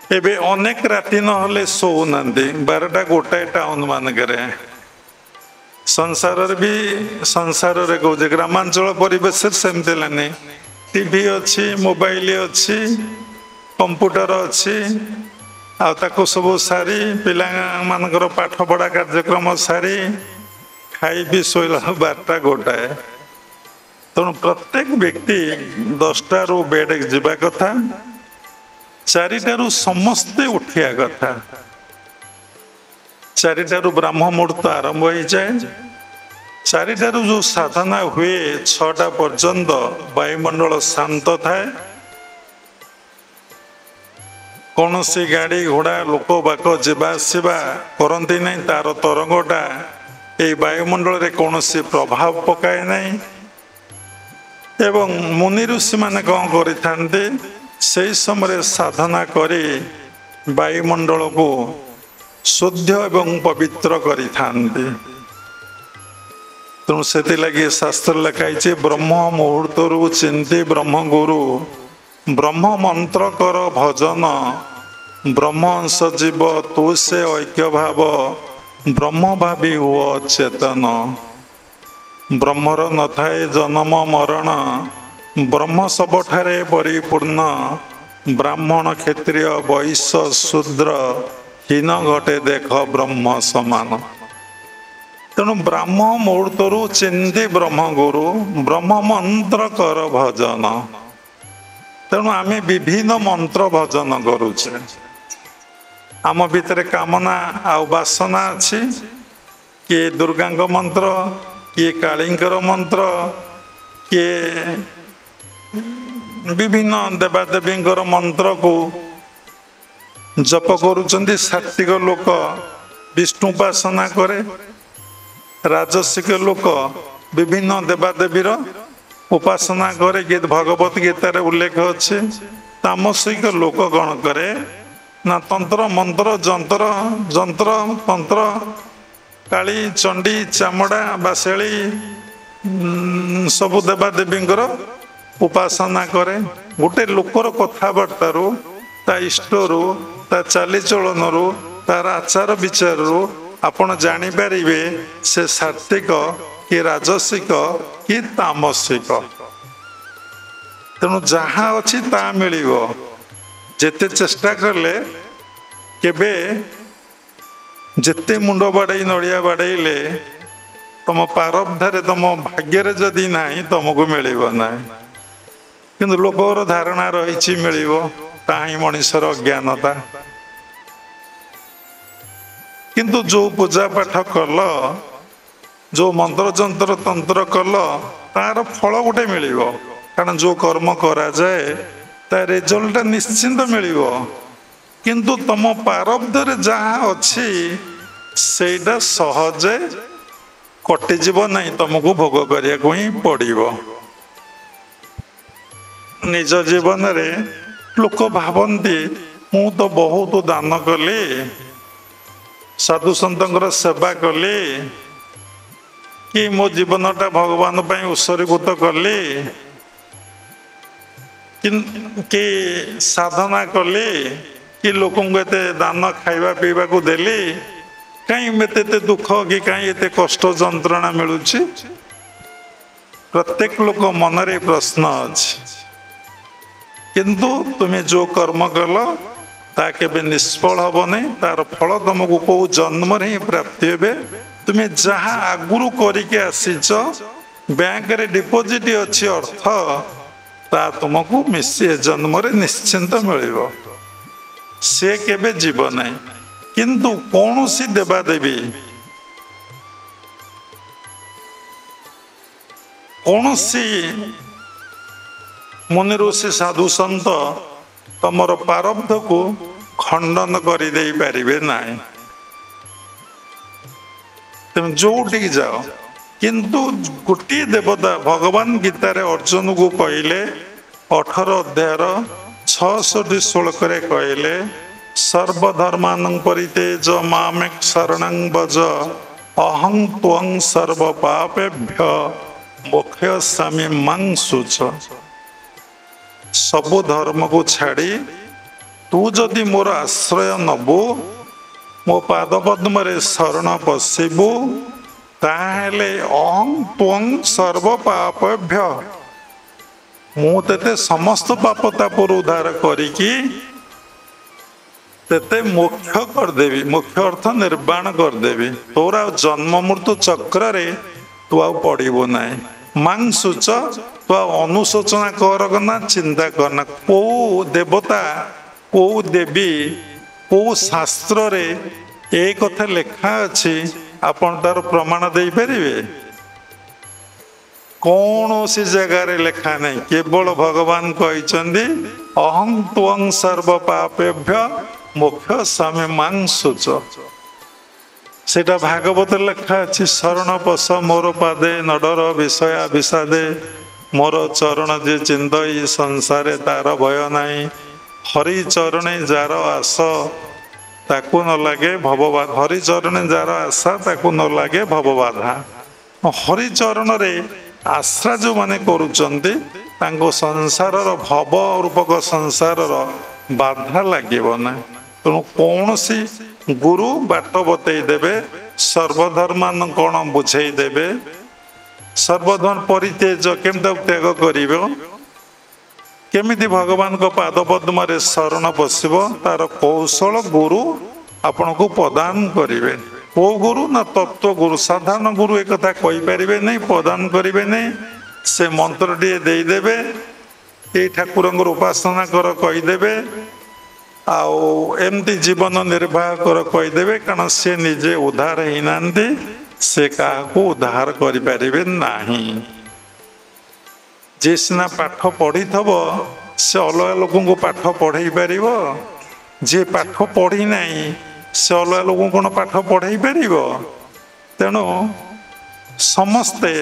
ଏବେ ଅନେକ ରାତି ନହେଲେ ଶୋଉନାହାନ୍ତି, 12ଟା 1ଟା ଟାଉନ ମାନଙ୍କରେ। ସଂସାରରେ କହୁଛି, ଗ୍ରାମାଞ୍ଚଳ ପରିବେଶରେ ସେମିତି ହେଲାନି। ଟିଭି ଅଛି, ମୋବାଇଲ ଅଛି, କମ୍ପ୍ୟୁଟର ଅଛି, ଆଉ ତାକୁ ସବୁ ସାରି ପିଲାମାନଙ୍କର ପାଠ ପଢ଼ା କାର୍ଯ୍ୟକ୍ରମ ସାରି ଖାଇବି ଶୋଇଲା 12ଟା 1ଟାଏ। ତେଣୁ ପ୍ରତ୍ୟେକ ବ୍ୟକ୍ତି 10ଟାରୁ ବେଡ୍ ଯିବା କଥା, 4ଟାରୁ ସମସ୍ତେ ଉଠିବା କଥା। 4ଟାରୁ ବ୍ରାହ୍ମ ମୁହୂର୍ତ୍ତ ଆରମ୍ଭ ହେଇଯାଏ। 4ଟାରୁ ଯେଉଁ ସାଧନା ହୁଏ 6ଟା ପର୍ଯ୍ୟନ୍ତ ବାୟୁମଣ୍ଡଳ ଶାନ୍ତ ଥାଏ। କୌଣସି ଗାଡ଼ି ଘୋଡ଼ା ଲୋକ ବାକ ଯିବା ଆସିବା କରନ୍ତି ନାହିଁ। ତାର ତରଙ୍ଗଟା এই ବାୟୁମଣ୍ଡଳରେ କୌଣସି ପ୍ରଭାବ ପକାଏ ନାହିଁ। ଏବଂ ମୁନି ଋଷିମାନେ କ'ଣ କରିଥାନ୍ତି, ସେହି ସମୟରେ ସାଧନା କରି ବାୟୁମଣ୍ଡଳକୁ ଶୁଦ୍ଧ ଏବଂ ପବିତ୍ର କରିଥାନ୍ତି। ତେଣୁ ସେଥିଲାଗି ଶାସ୍ତ୍ର ଲେଖା ହେଇଛି, ବ୍ରହ୍ମ ମୁହୂର୍ତ୍ତରୁ ଚିନ୍ତି ବ୍ରହ୍ମଗୁରୁ, ବ୍ରହ୍ମ ମନ୍ତ୍ର କର ଭଜନ, ବ୍ରହ୍ମ ଅଂଶ ଜୀବ ତୁ ସେ ଐକ୍ୟ ଭାବ, ବ୍ରହ୍ମ ଭାବି ହୁଅ ଚେତନ। ବ୍ରହ୍ମର ନଥାଏ ଜନ୍ମ ମରଣ, ବ୍ରହ୍ମ ସବୁଠାରେ ପରିପୂର୍ଣ୍ଣ, ବ୍ରାହ୍ମଣ କ୍ଷତ୍ରିୟ ବୈଶ୍ୟ ଶୂଦ୍ର, ହୀନ ଘଟେ ଦେଖ ବ୍ରହ୍ମ ସମାନ। ତେଣୁ ବ୍ରାହ୍ମ ମୁହୂର୍ତ୍ତରୁ ଚିନ୍ତି ବ୍ରହ୍ମଗୁରୁ, ବ୍ରହ୍ମ ମନ୍ତ୍ର କର ଭଜନ। ତେଣୁ ଆମେ ବିଭିନ୍ନ ମନ୍ତ୍ର ଭଜନ କରୁଛେ। ଆମ ଭିତରେ କାମନା ଆଉ ବାସନା ଅଛି। କିଏ ଦୁର୍ଗାଙ୍କ ମନ୍ତ୍ର, କିଏ କାଳୀଙ୍କର ମନ୍ତ୍ର, କିଏ ବିଭିନ୍ନ ଦେବାଦେବୀଙ୍କର ମନ୍ତ୍ରକୁ ଜପ କରୁଛନ୍ତି ସାତ୍ତ୍ୱିକ ଲୋକ। विष्णु उपासना करे राजसिक लोक विभिन्न देवादेवीर उपासना करे गीत भगवत गीतार उल्लेख अच्छे तामसिक लोक कौन करे ना तंत्र मंत्र जंत्र जंत्र तंत्र काली चंडी चामड़ा बासेली सबु देवादेवींकर उपासना करे गोटे लोकर कथबार्तार ता इष्टरू ता चालीचलन तार आचार विचार आपण जानीपर से सात्विक कि राजसिक कि तामसिक तेणु जहाँ अच्छी ता मिल जेते चेष्टा कले केबे जेते मुंड बाड़े नड़िया बाड़े तुम पारब्धारे तुम भाग्य जदि ना तुमको मिल ना किंतु लोकर धारणा रही मिल ताही मनीषर अज्ञानता किंतु जो पूजा पाठ कल जो मंत्र जंत्र तंत्र कल तार फल गोटे मिल कारण जो कर्म करा जाए ता रिजल्ट निश्चिंत मिल किंतु तुम पारब्धरे जहाँ अच्छी सेटा सहजे कटिजीव नहीं तुमको भोग करने को ही पड़ो निज जीवन रे लोक भावती मु तो बहुत दान कली साधु सतंकर सेवा कली कि मो जीवनटा भगवान पर उत्सर्गीकृत कली कि साधना कली कि लोक दान खाइबा पीवा को देली कहीं मत दुख कि कहीं एत कष्ट जंत्रणा मिलूँ प्रत्येक लोक मनरे प्रश्न अच्छी किंतु तुम्हें जो कर्म कल ता केबे निष्फल हम नहीं तार फल तुमको कौ जन्म ही प्राप्ति हे तुम्हें जहाँ आगुरी करके आसीच बैंक रे डिपोजिट अच्छी अर्थ ता तुमको मिसे जन्म रे निश्चिंत मिल से केबे जीव नहीं किंतु कौन सी देवादेवी कौन सी मुनि ऋषि साधु संत तमर पारब्ध को खंडन कर पारे ना तुम जो जाओ किंतु गोटे देवता भगवान गीतार अर्जुन को कहले 18 अध्यायर 66 श्लोक कहले सर्वधर्मान परितेज मामेक शरणं भज अहं त्वं सर्व पापेभ्य मोक्षयिष्यामि मां शुच सबु धर्म को छाड़ी तू जदि मोर आश्रय नबु मो पाद पद्म रे शरण पशिबु ताहेले अहं त्वं सर्व पापेभ्य मु तेते समस्त पापतापुर उद्धार करिकी तेते मोक्ष करदेवी मोक्ष अर्थ निर्वाण करदेवी तोर आ जन्म मृत्यु चक्र रे तू आ पड़िबो नाही मांग सूच तो अनुशोचना करना चिंता करना कौ देवता कौ देवी कौ शास्त्र रे एक कथा लेखा अच्छी आपन तार प्रमाण दे पारे कौन सी जगह लेखा नहीं केवल भगवान कहते अहं त्वं सर्व पापेभ्य मोक्षयिष्यामि मां शुच सेटा भागवत लेखा अच्छी शरण पश मोर पादे नडर विषया विषादे मोर चरण जे चिंतई संसारे तार भय नाही हरि चरणे जार आस ताकू न लगे भवबाधा हरि चरणे जार आशा ताकू न लगे भवबाधा हरि चरण रे आश्रा जो माने करूचंती तांको संसार भव रूपक संसार बाधा लगे ना तेणु कौन सी गुरु बाट बतई देवे सर्वधर्मान कौन बुझे देवे सर्वधर्म परितेज केमता त्याग कर केमिति भगवान को पाद पद्म रे शरण पशिब तार कौशल गुरु आपण को प्रदान करेंगे को गुरु ना तत्व गुरु साधारण गुरु एक कथा कहि परिबे नहीं प्रदान करेंगे नहीं से मंत्र टे देदेवे ये ठाकुर उपासना कर कहीदेवे आमती जीवन निर्वाह कर कहीदेवे कारण से निजे उद्धार ही ना से क्या उद्धार करें नहीं जे सीना पाठ पढ़ी थब से अलग लोक पाठ पढ़े पार जे पाठ पढ़ी ना ସେ ଅଲଗା ଲୋକଙ୍କୁ କ'ଣ ପାଠ ପଢ଼େଇ ପାରିବ? ତେଣୁ ସମସ୍ତେ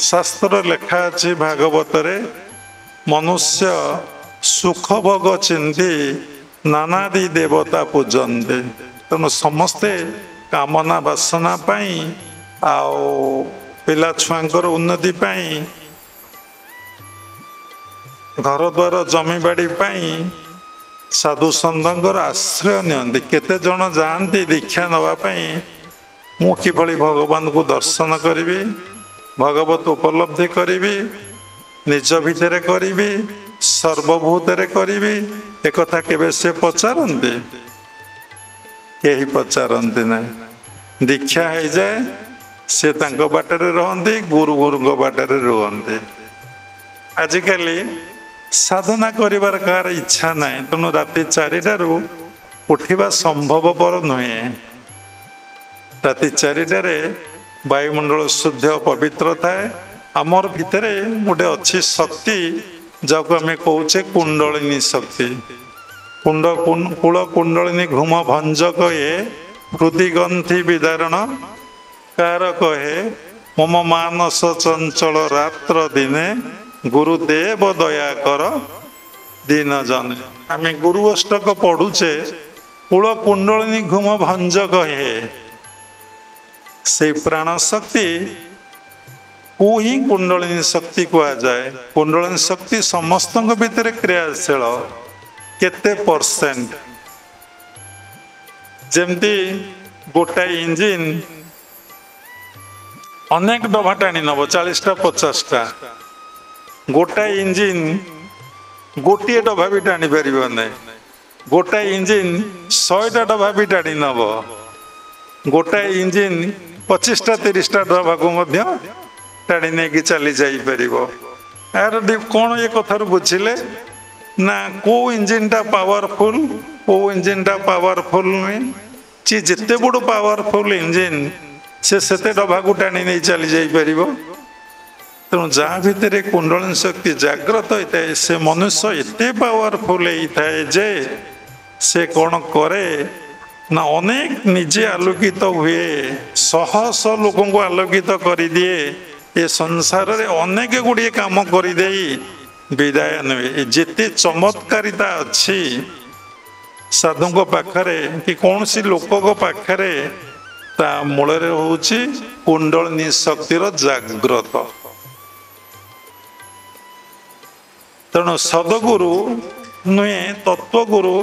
ଶାସ୍ତ୍ର ଲେଖା ଅଛି ଭାଗବତରେ, ମନୁଷ୍ୟ ସୁଖ ଭୋଗ ଚିନ୍ତି ନାନାଦି ଦେବତା ପୂଜନ୍ତି। ତେଣୁ ସମସ୍ତେ କାମନା ବାସନା ପାଇଁ ଆଉ ପିଲା ଛୁଆଙ୍କର ଉନ୍ନତି ପାଇଁ, ଘରଦ୍ୱାର ଜମିବାଡ଼ି ପାଇଁ ସାଧୁ ସନ୍ଥଙ୍କର ଆଶ୍ରୟ ନିଅନ୍ତି। କେତେ ଜଣ ଯାଆନ୍ତି ଦୀକ୍ଷା ନେବା ପାଇଁ, ମୁଁ କିଭଳି ଭଗବାନଙ୍କୁ ଦର୍ଶନ କରିବି, ଭଗବତ ଉପଲବ୍ଧି କରିବି, ନିଜ ଭିତରେ କରିବି, ସର୍ବଭୂତରେ କରିବି, ଏକଥା କେବେ ସେ ପଚାରନ୍ତି? କେହି ପଚାରନ୍ତି ନାହିଁ। ଦୀକ୍ଷା ହେଇଯାଏ, ସେ ତାଙ୍କ ବାଟରେ ରହନ୍ତି, ଗୁରୁଙ୍କ ବାଟରେ ରୁହନ୍ତି। ଆଜିକାଲି ସାଧନା କରିବାର କାହାର ଇଚ୍ଛା ନାହିଁ, ତେଣୁ ରାତି 4ଟାରୁ ଉଠିବା ସମ୍ଭବପର ନୁହେଁ। ରାତି 4ଟାରେ ବାୟୁମଣ୍ଡଳ ଶୁଦ୍ଧ ପବିତ୍ର ଥାଏ। ଆମର ଭିତରେ ଗୋଟେ ଅଛି ଶକ୍ତି, ଯାହାକୁ ଆମେ କହୁଛେ କୁଣ୍ଡଳିନୀ ଶକ୍ତି। କୂଳ କୁଣ୍ଡଳିନୀ ଘୁମ ଭଞ୍ଜ କହେ, ହୃଦି ଗନ୍ଥି ବିଦାରଣ କାର କହେ, ମମ ମାନସ ଚଞ୍ଚଳ ରାତ୍ର ଦିନେ, ଗୁରୁଦେବ ଦୟା କର ଦିନ ଜନେ। ଆମେ ଗୁରୁ ଅଷ୍ଟକ ପଢୁଛେ, କୂଳ କୁଣ୍ଡଳିନୀ ଘୁମ ଭଞ୍ଜ କହେ। ସେଇ ପ୍ରାଣ ଶକ୍ତି କୁ ହିଁ କୁଣ୍ଡଳିନୀ ଶକ୍ତି କୁହାଯାଏ। କୁଣ୍ଡଳିନୀ ଶକ୍ତି ସମସ୍ତଙ୍କ ଭିତରେ କ୍ରିୟାଶୀଳ। କେତେ ପରସେଣ୍ଟ? ଯେମିତି ଗୋଟାଏ ଇଞ୍ଜିନ ଅନେକ ଡବା ଟାଣି ନେବ, 40ଟା 50ଟା। ଗୋଟାଏ ଇଞ୍ଜିନ ଗୋଟିଏ ଡବା ବି ଟାଣି ପାରିବ ନାହିଁ। ଗୋଟାଏ ଇଞ୍ଜିନ 100ଟା ଡବା ବି ଟାଣି ନେବ। ଗୋଟାଏ ଇଞ୍ଜିନ 25ଟା 30ଟା ଡବାକୁ ମଧ୍ୟ ଟାଣି ନେଇକି ଚାଲି ଯାଇପାରିବ। ଏହାର କ'ଣ ଏ କଥାରୁ ବୁଝିଲେ ନା କେଉଁ ଇଞ୍ଜିନଟା ପାୱାରଫୁଲ, କେଉଁ ଇଞ୍ଜିନଟା ପାୱାରଫୁଲ ନୁହେଁ। ସିଏ ଯେତେ ବଡ଼ ପାୱାରଫୁଲ ଇଞ୍ଜିନ, ସେ ସେତେ ଡବାକୁ ଟାଣି ନେଇ ଚାଲି ଯାଇପାରିବ। ତେଣୁ ଯାହା ଭିତରେ କୁଣ୍ଡଳିନୀ ଶକ୍ତି ଜାଗ୍ରତ ହୋଇଥାଏ, ସେ ମନୁଷ୍ୟ ଏତେ ପାୱାରଫୁଲ ହେଇଥାଏ ଯେ ସେ କ'ଣ କରେ ନା ଅନେକ ନିଜେ ଆଲୋକିତ ହୁଏ, ଶହ ଶହ ଲୋକଙ୍କୁ ଆଲୋକିତ କରିଦିଏ। ଏ ସଂସାରରେ ଅନେକ ଗୁଡ଼ିଏ କାମ କରିଦେଇ ବିଦାୟ ନେବେ। ଯେତେ ଚମତ୍କାରିତା ଅଛି ସାଧୁଙ୍କ ପାଖରେ କି କୌଣସି ଲୋକଙ୍କ ପାଖରେ, ତା ମୂଳରେ ହେଉଛି କୁଣ୍ଡଳିନୀ ଶକ୍ତିର ଜାଗ୍ରତ। ତେଣୁ ସଦଗୁରୁ ନୁହେଁ, ତତ୍ଵଗୁରୁ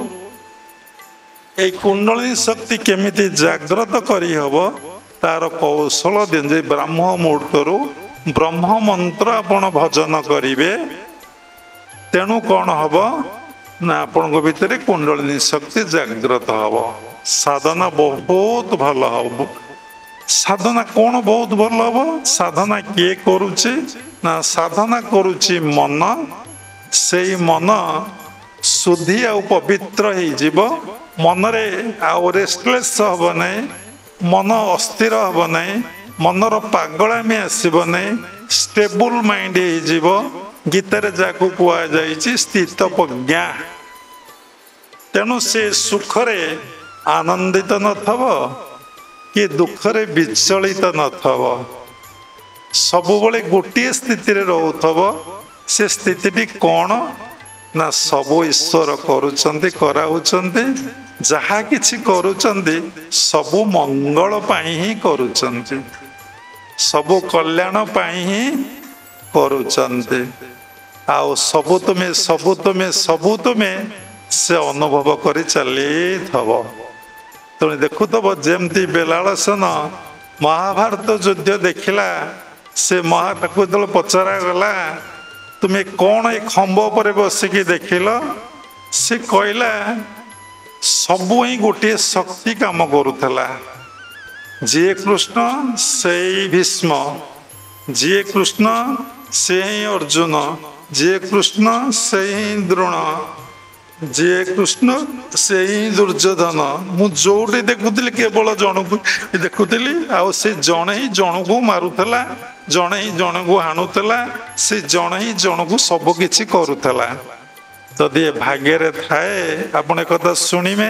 এই কুণ্ডলিনী শক্তি কেমিতি জাগ্রত করি হব তার কৌশল দিন। যে ব্রাহ্ম মুহূর্তରୁ ব্রহ্ম মন্ত্র আপন ভজন করিবে, তেণু কଣ হব না ଆପଣଙ୍କ ଭିତରେ কুণ্ডলিনী শক্তি জাগ্রত হব। সাধনা ବହୁତ ଭଲ হব। সাধনা কোন ବହୁତ ଭଲ হব? সাধনা କିଏ କରୁଛି ନା ସାଧନା କରୁଛି ମନ। ସେଇ ମନ ଶୁଦ୍ଧି ଆଉ ପବିତ୍ର ହେଇଯିବ। ମନରେ ଆଉ ରେଷ୍ଟଲେସ୍ ହବ ନାହିଁ, ମନ ଅସ୍ଥିର ହବ ନାହିଁ, ମନର ପାଗଳାମି ଆସିବ ନାହିଁ, ଷ୍ଟେବୁଲ ମାଇଣ୍ଡ ହେଇଯିବ। ଗୀତାରେ ଯାହାକୁ କୁହାଯାଇଛି ସ୍ଥିତ ପ୍ରଜ୍ଞା। ତେଣୁ ସେ ସୁଖରେ ଆନନ୍ଦିତ ନଥବ କି ଦୁଃଖରେ ବିଚଳିତ ନଥବ, ସବୁବେଳେ ଗୋଟିଏ ସ୍ଥିତିରେ ରହୁଥବ। ସେ ସ୍ଥିତିଟି କ'ଣ ନା ସବୁ ଈଶ୍ୱର କରୁଛନ୍ତି, କରାଉଛନ୍ତି। ଯାହା କିଛି କରୁଛନ୍ତି ସବୁ ମଙ୍ଗଳ ପାଇଁ ହିଁ କରୁଛନ୍ତି, ସବୁ କଲ୍ୟାଣ ପାଇଁ ହିଁ କରୁଛନ୍ତି। ଆଉ ସବୁ ତୁମେ ସେ ଅନୁଭବ କରି ଚାଲିଥବ। ତେଣୁ ଦେଖୁଥବ ଯେମିତି ବେଲାଳସେନ ମହାଭାରତ ଯୁଦ୍ଧ ଦେଖିଲା, ସେ ତାକୁ ଯେତେବେଳେ ପଚରାଗଲା ତୁମେ କ'ଣ ଏ ଖମ୍ବ ଉପରେ ବସିକି ଦେଖିଲ, ସେ କହିଲା ସବୁ ହିଁ ଗୋଟିଏ ଶକ୍ତି କାମ କରୁଥିଲା। ଯିଏ କୃଷ୍ଣ ସେଇ ଭୀଷ୍ମ, ଯିଏ କୃଷ୍ଣ ସେ ହିଁ ଅର୍ଜୁନ, ଯିଏ କୃଷ୍ଣ ସେ ହିଁ ଦ୍ରୋଣ, ଯିଏ କୃଷ୍ଣ ସେ ହିଁ ଦୁର୍ଯ୍ୟୋଧନ। ମୁଁ ଯୋଉଠି ଦେଖୁଥିଲି କେବଳ ଜଣକୁ ଦେଖୁଥିଲି, ଆଉ ସେ ଜଣେ ହିଁ ଜଣକୁ ମାରୁଥିଲା, ଜଣେ ହିଁ ଜଣକୁ ହାଣୁଥିଲା, ସେ ଜଣେ ହିଁ ଜଣକୁ ସବୁ କିଛି କରୁଥିଲା। ଯଦି ଏ ଭାଗ୍ୟରେ ଥାଏ ଆପଣ କଥା ଶୁଣିବେ,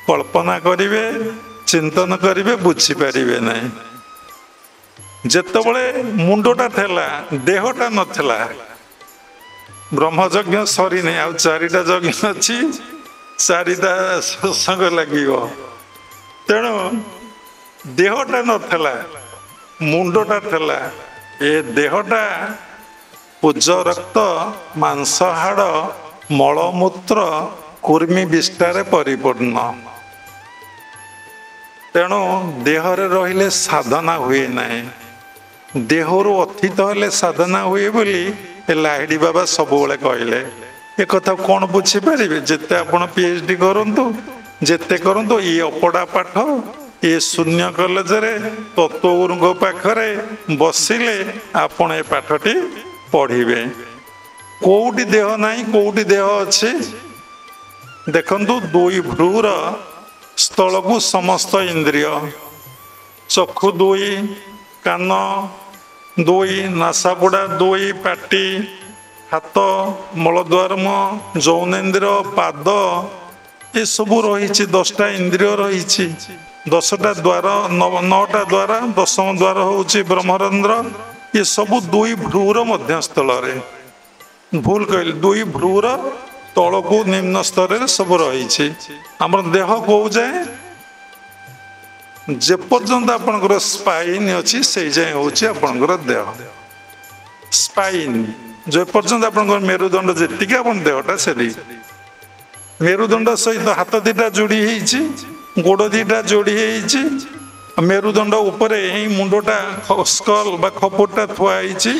କଳ୍ପନା କରିବେ, ଚିନ୍ତନ କରିବେ ବୁଝିପାରିବେ ନାହିଁ। ଯେତେବେଳେ ମୁଣ୍ଡଟା ଥିଲା ଦେହଟା ନଥିଲା, ବ୍ରହ୍ମଯଜ୍ଞ ସରିନି, ଆଉ 4ଟା ଯଜ୍ଞ ଅଛି, 4ଟା ସତ୍ସଙ୍ଗ ଲାଗିବ। ତେଣୁ ଦେହଟା ନଥିଲା, ମୁଣ୍ଡଟା ଥିଲା। ଏ ଦେହଟା ପୂଜ ରକ୍ତ ମାଂସ ହାଡ଼ ମଳମୂତ୍ର କୁର୍ମି ବିଷ୍ଠାରେ ପରିପୂର୍ଣ୍ଣ। ତେଣୁ ଦେହରେ ରହିଲେ ସାଧନା ହୁଏ ନାହିଁ, ଦେହରୁ ଅତୀତ ହେଲେ ସାଧନା ହୁଏ ବୋଲି ଲାହିଡ଼ି ବାବା ସବୁବେଳେ କହିଲେ। ଏ କଥା କ'ଣ ବୁଝିପାରିବେ? ଯେତେ ଆପଣ PhD କରନ୍ତୁ, ଯେତେ କରନ୍ତୁ, ଇଏ ଅପଡ଼ା ପାଠ, ଇଏ ଶୂନ୍ୟ କଲେଜରେ ତତ୍ତ୍ୱଗୁରୁଙ୍କ ପାଖରେ ବସିଲେ ଆପଣ ଏ ପାଠଟି ପଢ଼ିବେ। କୋଉଠି ଦେହ ନାହିଁ, କୋଉଠି ଦେହ ଅଛି? ଦେଖନ୍ତୁ, 2 ଭ୍ରୂର ସ୍ଥଳକୁ ସମସ୍ତ ଇନ୍ଦ୍ରିୟ, ଚକ୍ଷୁ 2, କାନ 2, ନାସାପୁଡ଼ା 2, ପାଟି, ହାତ, ମଳଦ୍ୱାରମ, ଯୌନେନ୍ଦ୍ରିୟ, ପାଦ, ଏସବୁ ରହିଛି। 10ଟା ଇନ୍ଦ୍ରିୟ ରହିଛି, 10ଟା ଦ୍ୱାର, 9ଟା ଦ୍ୱାର, 10ମ ଦ୍ୱାର ହେଉଛି ବ୍ରହ୍ମରନ୍ଧ୍ର। ଏ ସବୁ 2 ଭ୍ରୂର ମଧ୍ୟସ୍ଥଳରେ। ଭୁଲ କହିଲି, 2 ଭ୍ରୂର ତଳକୁ ନିମ୍ନ ସ୍ତରରେ ସବୁ ରହିଛି। ଆମର ଦେହ କୋଉ ଯାଏ? ଯେପର୍ଯ୍ୟନ୍ତ ଆପଣଙ୍କର ସ୍ପାଇନ୍ ଅଛି ସେଇ ଯାଏଁ ହେଉଛି ଆପଣଙ୍କର ଦେହ। ସ୍ପାଇନ୍ ଯେପର୍ଯ୍ୟନ୍ତ ଆପଣଙ୍କର ମେରୁଦଣ୍ଡ ଯେତିକି, ଆପଣ ଦେହଟା ସେତିକି। ମେରୁଦଣ୍ଡ ସହିତ ହାତ 2ଟା ଯୋଡ଼ି ହେଇଛି, ଗୋଡ଼ 2ଟା ଯୋଡ଼ି ହେଇଛି। ମେରୁଦଣ୍ଡ ଉପରେ ହିଁ ମୁଣ୍ଡଟା ସ୍କଲ୍ ବା ଖପୁରଟା ଥୁଆ ହେଇଛି।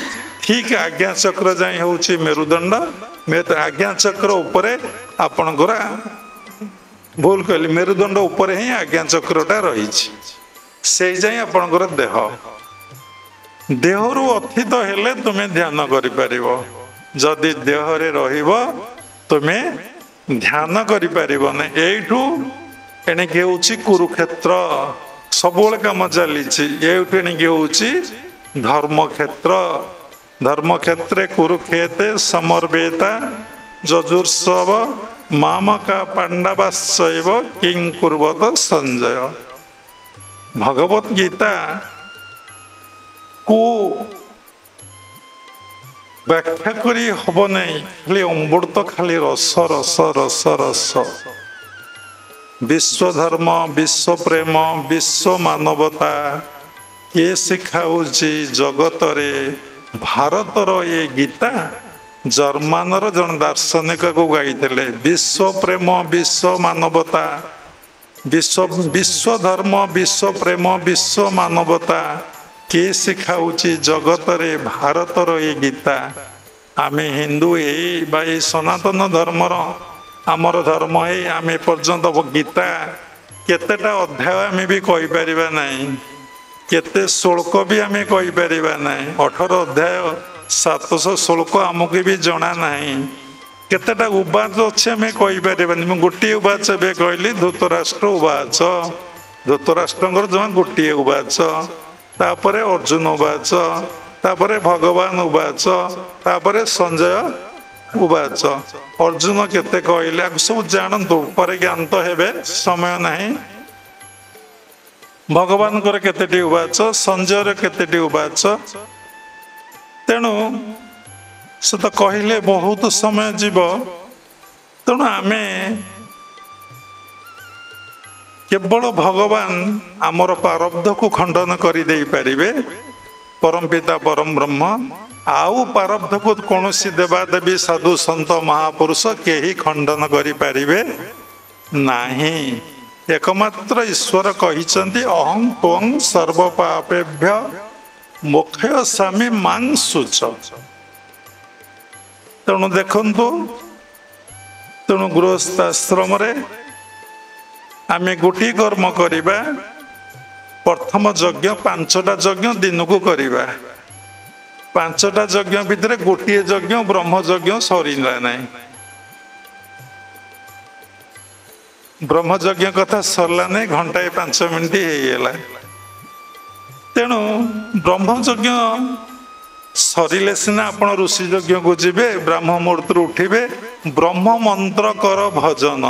ଠିକ୍ ଆଜ୍ଞା ଚକ୍ର ଯାଏଁ ହେଉଛି ମେରୁଦଣ୍ଡ। ଆଜ୍ଞା ଚକ୍ର ଉପରେ ଆପଣଙ୍କର, ଭୁଲ କହିଲି, ମେରୁଦଣ୍ଡ ଉପରେ ହିଁ ଆଜ୍ଞା ଚକ୍ରଟା ରହିଛି, ସେଇ ଯାଏଁ ଆପଣଙ୍କର ଦେହ। ଦେହରୁ ଅତୀତ ହେଲେ ତୁମେ ଧ୍ୟାନ କରିପାରିବ। ଯଦି ଦେହରେ ରହିବ ତୁମେ ଧ୍ୟାନ କରିପାରିବନି। ଏଇଠୁ ଏଣିକି ହେଉଛି କୁରୁକ୍ଷେତ୍ର, ସବୁବେଳେ କାମ ଚାଲିଛି। ଏଇଠୁ ଏଣିକି ହେଉଛି ଧର୍ମକ୍ଷେତ୍ର। ଧର୍ମକ୍ଷେତ୍ରେ କୁରୁକ୍ଷେତ୍ରେ ସମର୍ବେତା ଯଜୁର୍ଷବ ମାମକା ପାଣ୍ଡବାଶ୍ଚୈବ କିଂ କୁର୍ବତ ସଞ୍ଜୟ। ଭଗବତ ଗୀତା କୁ ବ୍ୟାଖ୍ୟା କରି ହବ ନାହିଁ, ଖାଲି ଅମୃତ, ଖାଲି ରସ ରସ ରସ ରସ। ବିଶ୍ୱଧର୍ମ, ବିଶ୍ୱ ପ୍ରେମ, ବିଶ୍ୱ ମାନବତା କିଏ ଶିଖାଉଛି ଜଗତରେ? ଭାରତର ଏ ଗୀତା ଜର୍ମାନର ଜଣେ ଦାର୍ଶନିକକୁ ଗାଇଥିଲେ। ବିଶ୍ୱ ପ୍ରେମ, ବିଶ୍ୱ ମାନବତା, ବିଶ୍ୱ ଧର୍ମ, ବିଶ୍ୱ ପ୍ରେମ, ବିଶ୍ୱ ମାନବତା କିଏ ଶିଖାଉଛି ଜଗତରେ? ଭାରତର ଏ ଗୀତା। ଆମେ ହିନ୍ଦୁ ହେଇ ବା ଏଇ ସନାତନ ଧର୍ମର, ଆମର ଧର୍ମ ହେଇ ଆମେ ଏପର୍ଯ୍ୟନ୍ତ ଗୀତା କେତେଟା ଅଧ୍ୟାୟ ଆମେ ବି କହିପାରିବା ନାହିଁ, କେତେ ଶ୍ଳୋକ ବି ଆମେ କହିପାରିବା ନାହିଁ। 18 ଅଧ୍ୟାୟ 700 ଶ୍ଳୋକ ଆମକୁ ବି ଜଣା ନାହିଁ। କେତେଟା ଉବାଚ ଅଛି ଆମେ କହିପାରିବାନି। ମୁଁ ଗୋଟିଏ ଉବାଚ ଏବେ କହିଲି, ଧୃତରାଷ୍ଟ୍ର ଉବାଚ। ଧୃତରାଷ୍ଟ୍ରଙ୍କର ଜମା ଗୋଟିଏ ଉବାଚ, ତାପରେ ଅର୍ଜୁନ ଉବାଚ, ତାପରେ ଭଗବାନ ଉବାଚ, ତାପରେ ସଞ୍ଜୟ ଉବାଚ। ଅର୍ଜୁନ କେତେ କହିଲେ ଆକୁ ସବୁ ଜାଣନ୍ତୁ, ପରେ ଜ୍ଞାତ ହେବେ, ସମୟ ନାହିଁ। ଭଗବାନଙ୍କର କେତେଟି ଉବାଚ, ସଞ୍ଜୟର କେତେଟି ଉବାଚ। ତେଣୁ ସେ ତ କହିଲେ ବହୁତ ସମୟ ଯିବ। ତେଣୁ ଆମେ କେବଳ ଭଗବାନ ଆମର ପ୍ରାରବ୍ଧକୁ ଖଣ୍ଡନ କରିଦେଇପାରିବେ, ପରମ ପିତା ପରମ ବ୍ରହ୍ମ। ଆଉ ପ୍ରାରବ୍ଧକୁ କୌଣସି ଦେବାଦେବୀ ସାଧୁ ସନ୍ଥ ମହାପୁରୁଷ କେହି ଖଣ୍ଡନ କରିପାରିବେ ନାହିଁ। ଏକମାତ୍ର ଈଶ୍ୱର କହିଛନ୍ତି, ଅହଂ ତ୍ୱଂ ସର୍ବ ପାପେଭ୍ୟ ମୋକ୍ଷୟସାମି ମାଂ ଶୁଚ। ତେଣୁ ଦେଖନ୍ତୁ, ତେଣୁ ଗୃହସ୍ଥାଶ୍ରମରେ ଆମେ ଗୋଟିଏ କର୍ମ କରିବା। ପ୍ରଥମ ଯଜ୍ଞ, 5ଟା ଯଜ୍ଞ ଦିନକୁ କରିବା। 5ଟା ଯଜ୍ଞ ଭିତରେ ଗୋଟିଏ ଯଜ୍ଞ ବ୍ରହ୍ମଯଜ୍ଞ ସରିଲା ନାହିଁ। ବ୍ରହ୍ମଯଜ୍ଞ କଥା ସରିଲା ନାହିଁ, ଘଣ୍ଟାଏ 5 ମିନିଟ୍ ହେଇଗଲା। ତେଣୁ ବ୍ରହ୍ମଯଜ୍ଞ ସରିଲେ ସିନା ଆପଣ ଋଷି ଯଜ୍ଞକୁ ଯିବେ, ବ୍ରାହ୍ମ ମୁହୂର୍ତ୍ତରୁ ଉଠିବେ, ବ୍ରହ୍ମ ମନ୍ତ୍ର କର ଭଜନ।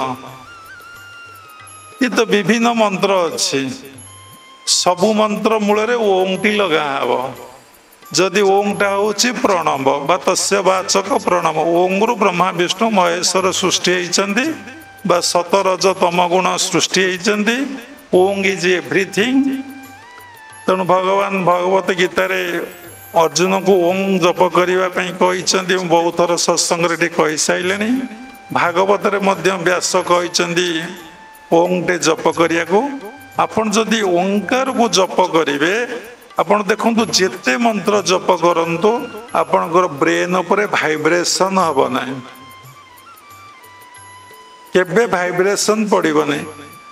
ये तो विभिन्न मंत्र अच्छी सबु मंत्र मूल ओं टी लगा हम जदि ओंटा हूँ प्रणव बा तस्य वाचक प्रणव ओं रु ब्रह्मा विष्णु महेश्वर सृष्टि होती बा सतरज तम गुण सृष्टि होती ओं इज एव्रीथिंग तेणु भगवान भगवत गीतार अर्जुन को ओं जप करने बहुत थर सत्संग कही सारे भागवत व्यास कहते ओं टे जप करने को आपण जदि ओंकार को जप करेंगे आपण देखु जिते मंत्र जप करंतु आपणकर ब्रेन उपरे भाइब्रेशन हम ना केबे भाइब्रेशन पड़ो नहीं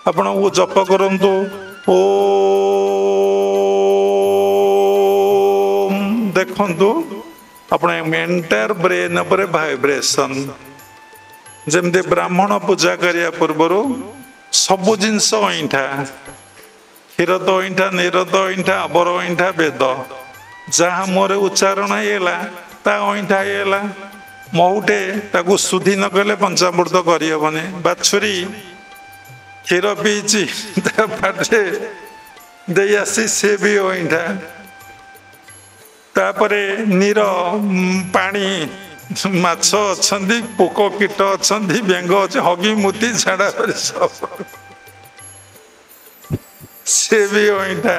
आपण वो जप करंतु ओ देखंतु अपने मेंटर ब्रेन उपरे भाइब्रेशन जमते ब्राह्मण पूजा करिया पूर्व सबु जिनस अईठा क्षीर तो अईठा नीर तो अईठा अबर अईठा वेद जहाँ मोर उच्चारण है ता अईठा है महुटे ताकू शुद्धि न कले पंचामृत करहबनी बाछुरी क्षीर पीची पाटे दे आसी से भी अईठा तापरे नीर पानी माछ अच्छी पोक कीट अच्छा व्यंग अच्छे हगी मुती झाड़ा से भी अईठा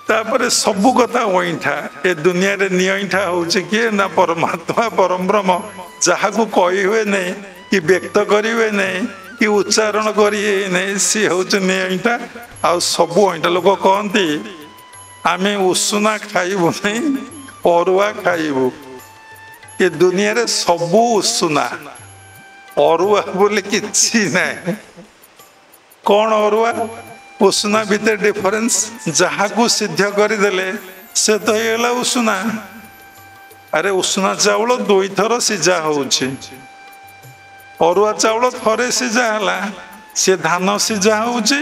तापरे सबु कथा अईठा ए दुनिया रे निईठा होउचे किए ना परमात्मा परम ब्रह्म जहाँ को कही हुए नहीं कि व्यक्त करी हुए नहीं कि उच्चारण करी नहीं सी होउचे निईठा आ सबु अईठा लोक कहती आमे उषुना खाइबु नहीं अरुआ खाइबु ये दुनिया रे सबु उषुना अरुआ बोले किछि नहीं कौन अरुआ उषुना भितर डिफरेंस जहाँ को सिद्ध करदेले से तो ये उषुना अरे उषुना चाउल दुई थर सीझा होउछि अरुआ चाउल थरे सीझा हला से धान सीझा होउछि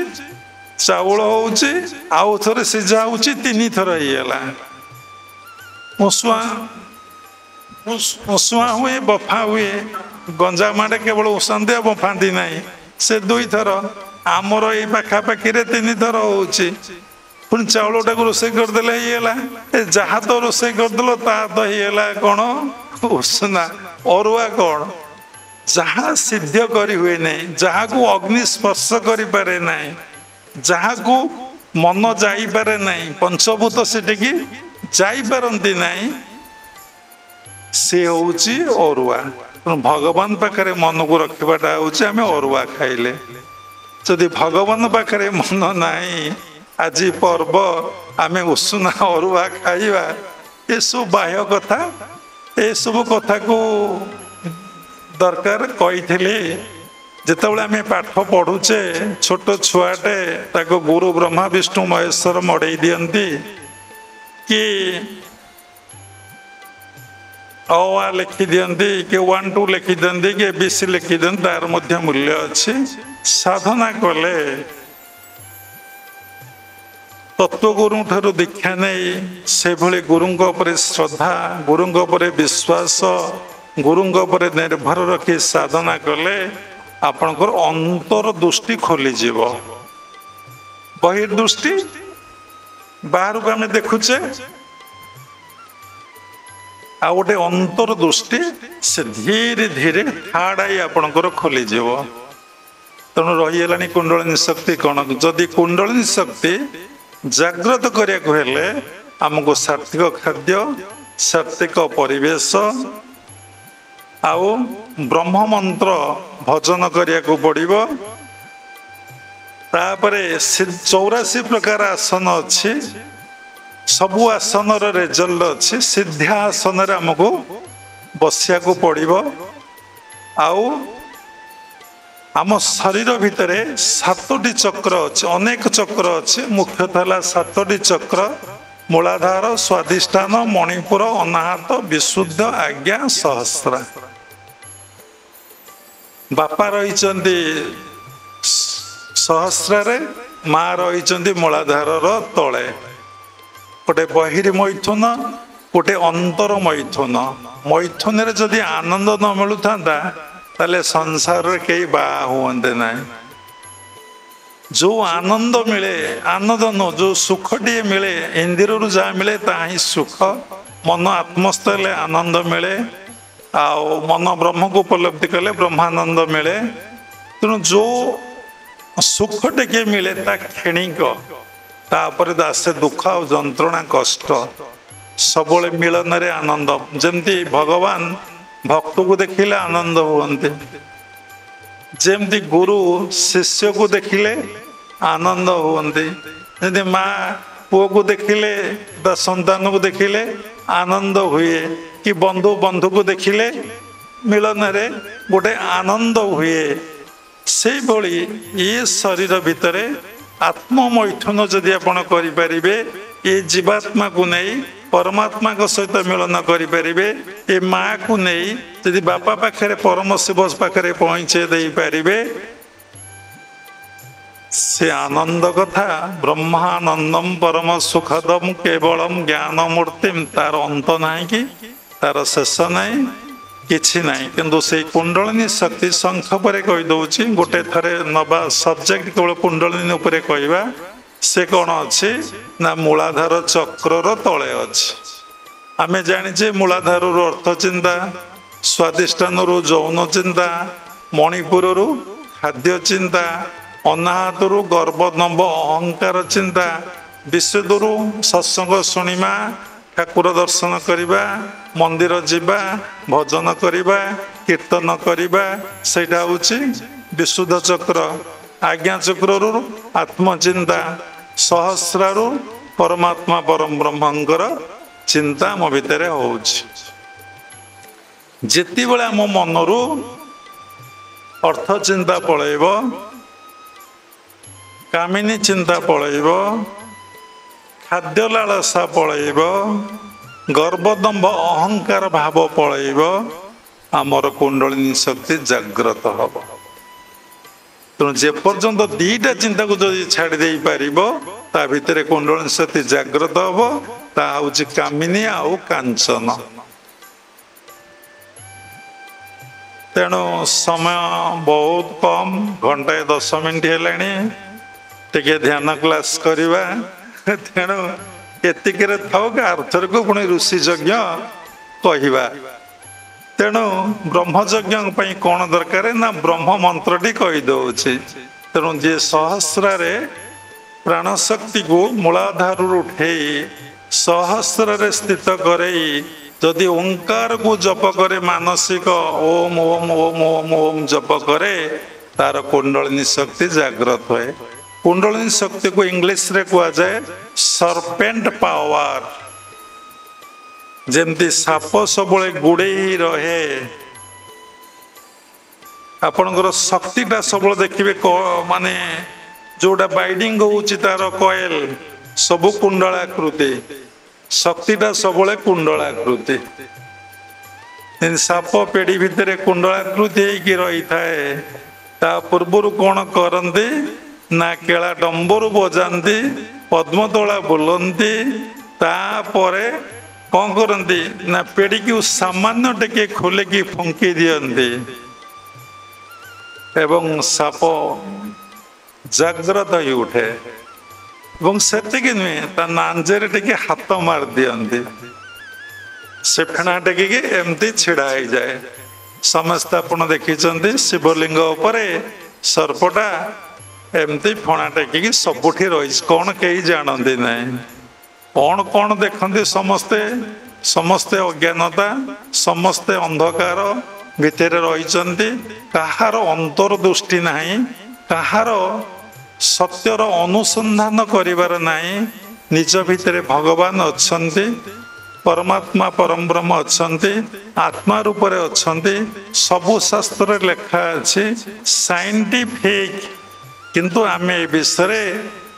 चाउल होउछि आउ थरे सीझा होउछि तीन थर हिला उषुआ हुए बफा हुए गंजा माड़े केवल उषांती बफाती नहीं से दुई थर आमर ये पाखापाखि तीन थर होउछि पुणी चाउल टाक रोषे करदे जहाँ तो रोषे करदेल ता तो हिला कौन उषुना अरुआ कौन जहाँ सिद्ध करी हुए नहीं जहाँ को अग्नि स्पर्श करि पारे नहीं जहाँ को मन जाइपारे नहीं पंचभूत सेठिकी जाइपारती नहीं से होउछि अरुआ भगवान पाखरे मन को रखवाटा होउछि आमे अरुआ खाइले जदि भगवान पाखरे मन नहीं आज पर्व आमे उषुना अरुआ खाइबा ये सब बाह्य कथा ये सब कथा को दरकार कही जितेबाला आमे पाठ पढ़ुचे छोट छुआटे ताको गुरु ब्रह्मा विष्णु महेश्वर मड़े दियंती कि अ लिखि दियंती कि 1 2 लिखि दियंती कि ABC लिखि दियंती तार मध्य मूल्य अच्छी साधना कले तत्वगुरु ठारू दीक्षा नहीं से भली गुरुंग उपरे श्रद्धा गुरुंग उपरे विश्वास गुरुंग उपरे निर्भर रखी साधना कले आपणकर अंतर दृष्टि खोली जीव बहिर्दृष्टि बाहर को आम देखुचे आ गोटे अंतर दृष्टि से धीरे धीरे हार्ड आई आपणकर खोली जीव तेणु रहीगलानी कुंडलिनी शक्ति कौन जदि कुंडलिनी शक्ति जागृत करने आमको सात्विक खाद्य सात्विक परिवेश आउ ब्रह्म मंत्र भजन करिया को पड़िबो तापरे 84 प्रकार आसन अच्छी सबु आसन रिजल्ट अच्छी सिद्धा आसन आमको बसिया को पड़िबो आउ आम शरीर भितर 7टी चक्र अच्छे अनेक चक्र अच्छे मुख्यतः 7टी चक्र मूलाधार स्वाधिष्ठान मणिपुर अनाहत विशुद्ध आज्ञा सहस्रा बापा रही सहस्रारे माँ रही मूलाधार तले गोटे बहिरी मैथुन गोटे अंतर मैथुन मैथुन जदि आनंद न मिलू था ताले संसार के बाहा हुए ना जो आनंद मिले आनंद न जो सुखटे मिले इंद्रियु जहाँ मिले ता ही सुख मन आत्मस्थ हेले आनंद मिले आओ मन ब्रह्म को उपलब्धि कले ब्रह्मानंद मिले तेणु जो सुख टे मिले ता क्षणिक तापर आसे दुख आ जंत्रणा कष्ट सब मिलन रे आनंद जमती भगवान भक्त को देखिले आनंद हुए जमती गुरु शिष्य को देखिले आनंद हुए जमी माँ पुओ को देखिले संतान को देखिले आनंद हुए कि बंधु बंधु को देखिले मिलन रे गोटे आनंद हुए से भली ये शरीर भितर आत्ममैथुन जदि आपण करें ये जीवात्मा को नहीं परमात्मा को सहित मिलन करें ये माँ को नहीं जदि बापा पाखे परम शिव पाखे पहुँचे दे पारे से आनंद कथा ब्रह्मानंदम परम सुखदम केवलम ज्ञान मूर्तिम तार अंत ना कि तार शेष नहीं किछि नहीं किंतु से कुंडलिनी शक्ति शंख पर कहीदे गोटे थरे नवा सब्जेक्ट केवल कुंडलिनी उपरे कहवा से कौन अच्छी ना मूलाधार चक्र तले अच्छी आमे जाने मूलाधार अर्थ चिंता स्वादिष्ठान जौन चिंता मणिपुर खाद्य चिंता अनाहत गर्भ नव अहंकार चिंता विशुद्धु सत्संग शुणा ठाकुर दर्शन करवा मंदिर जीवा भजन करवा कीर्तन करवा सेटा होची विशुद्ध चक्र आज्ञा चक्र आत्मचिंता सहस्रारु परमात्मा परम ब्रह्मंकर चिंता मो भितर होची जेति बेला मो मनरु अर्थ चिंता पळेब कामिनी चिंता पळेब खाद्य लालसा पळेब गर्भदंभ अहंकार भाव पळेब आमर कुंडलिनी शक्ति जाग्रत हब तेणु जे पर्यंत दीटा चिंता को जो छाड़ दे पारिबो ता भितर कुंडलिनी शक्ति जाग्रत हब ता होची कामिनी आउ कांचन तेणु समय बहुत कम घंटाए 10 मिनिट हेलाणी टिके ध्यान क्लास करवा तेणु एतिक थाउ आर्थर को पुणी ऋषि यज्ञ कहवा तेणु ब्रह्मयज्ञ कौन दरकार ना ब्रह्म मंत्रटी कहीदे तेणु जे सहस्रार प्राणशक्ति को मूलाधार उठे सहस्रार स्थित करे जदि ओंकार को जप करे मानसिक ओम ओम ओम ओम ओम जप करे तार कुंडलिनी शक्ति जागृत हुए कुंडलिनी शक्ति को इंग्लिश रे कहा जाए सरपेंट पावर जेमती साप सब गुड़े ही रहे आपणकर शक्तिटा सब देखिए माने जोटा बाइडिंग होची तार कॉइल सब कुंडलाकृति शक्तिटा सब कुंडलाकृति साप पेड़ी भितर कुंडलाकृति होगी रही थाए ता पूर्वर कौन करते ना केला डंबर बजाती पद्मतोला बुलती तापरे कौन करती ना पेड़ी की सामान्य टेके खोलिकी फुंकी दियंती एवं साप जाग्रत ही उठे एवं सेतिकी नुहे ता नांजेरे टेके हाथ मार दियंती से फेणा टेकिकी एमती छिड़ा ही जाए समस्त आपण देखिचंती शिवलिंग उपरे सर्पटा एमती फणा टेकिकी सबुठी रही कौन कहीं जानती नहीं कौन कौन देखते समस्ते समस्ते अज्ञानता समस्ते अंधकार भितर रही कहार अंतर्दृष्टि नहीं कहार सत्यर अनुसंधान करिवार नहीं निज भितर भगवान अच्छन्ति परमात्मा परम ब्रह्म अच्छन्ति आत्मा रूप में अच्छन्ति सबु शास्त्र लेखा अच्छी साइंटिफिक किंतु आमे ए विषय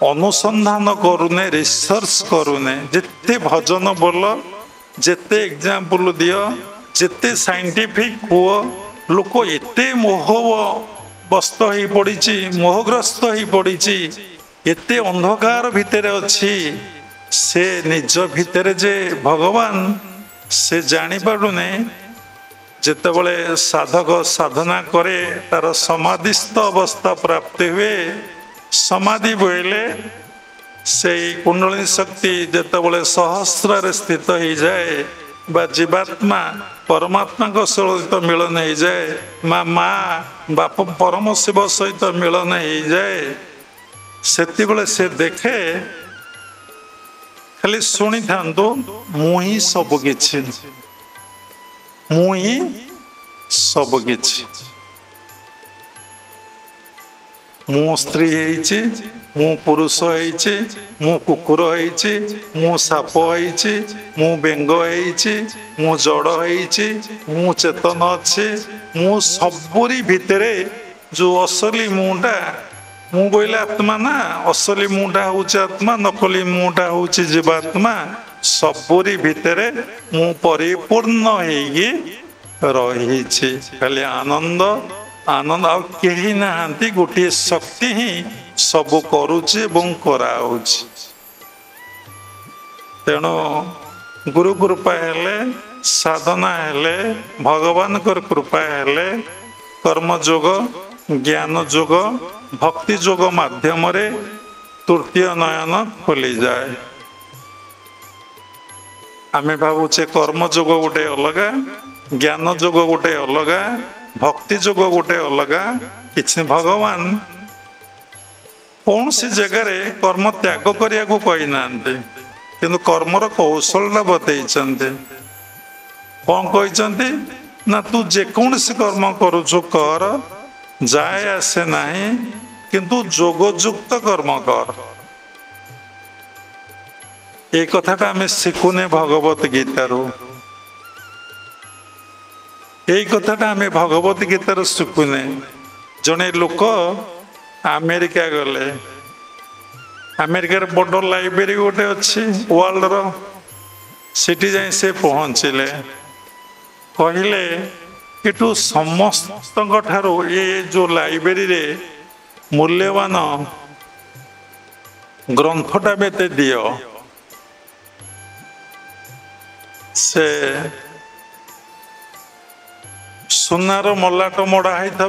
अनुसंधान करूने रिसर्च करूने जिते भजन बोल जिते एग्जाम्पल दियो जिते साइंटिफिक हुआ लोक एते मोहग्रस्त हो पड़ी मोहग्रस्त हो पड़ी एते अंधकार भितर अच्छी से निज भितर जे भगवान से जानी पारुने जेतेबेले साधक साधना करे तार समाधिस्थ अवस्था प्राप्त हुए समाधि बोले से कुंडलिनी शक्ति जितेबाला सहस्र स्थित हो जाए बा जीवात्मा परमात्मा सहित मिलन हो जाए माँ बाप परम शिव सहित मिलन हो जाए से देखे खाली शुणी था मुही सबकि मुही सबकि मु स्त्री मु पुरुष मु कुकुर मु साप मु बेंग मु जड़ मु चेतन अच्छे मु सबरी भितरे जो असली मुटा मु बोले आत्मा ना असली मुटा हूँ आत्मा नकली मुटा हूँ जीवात्मा सबरी भितरे मु परिपूर्ण रही खाली आनंद आनंद आ कहीं नहांती गोटे शक्ति ही सब करुचे कराउछि तेणु गुरु कृपा हेले साधना हेले भगवान कृपा हेले कर्म जोग ज्ञान जोग भक्ति जोग माध्यम रे तृतीय नयन खोली जाए आमे भावुचे कर्म जोग गोटे अलगा ज्ञान जोग गोटे अलगा भक्ति जोग गोटे अलगा किछि भगवान कौन सी जगह रे कर्म त्याग करिया को कहि नांते किंतु कर्मर कौशल बतई कौन कही ना तू जेकोसी कर्म करुचु कर जाए आसे नहीं किंतु जोगयुक्त कर्म कर ये कथाटा आम शिखुने भगवत गीतारू यही कथाटा आम भगवत गीतार शिखुने जड़े लोक अमेरिका गले अमेरिकार बड़ लाइब्रेरी गोटे अच्छी वर्ल्ड रो सिटी जाए से पहुँचले कहले कि समस्त ये जो लाइब्रेरी रे मूल्यवान ग्रंथटा बेते दियो से सुनार मलाट मड़ा होता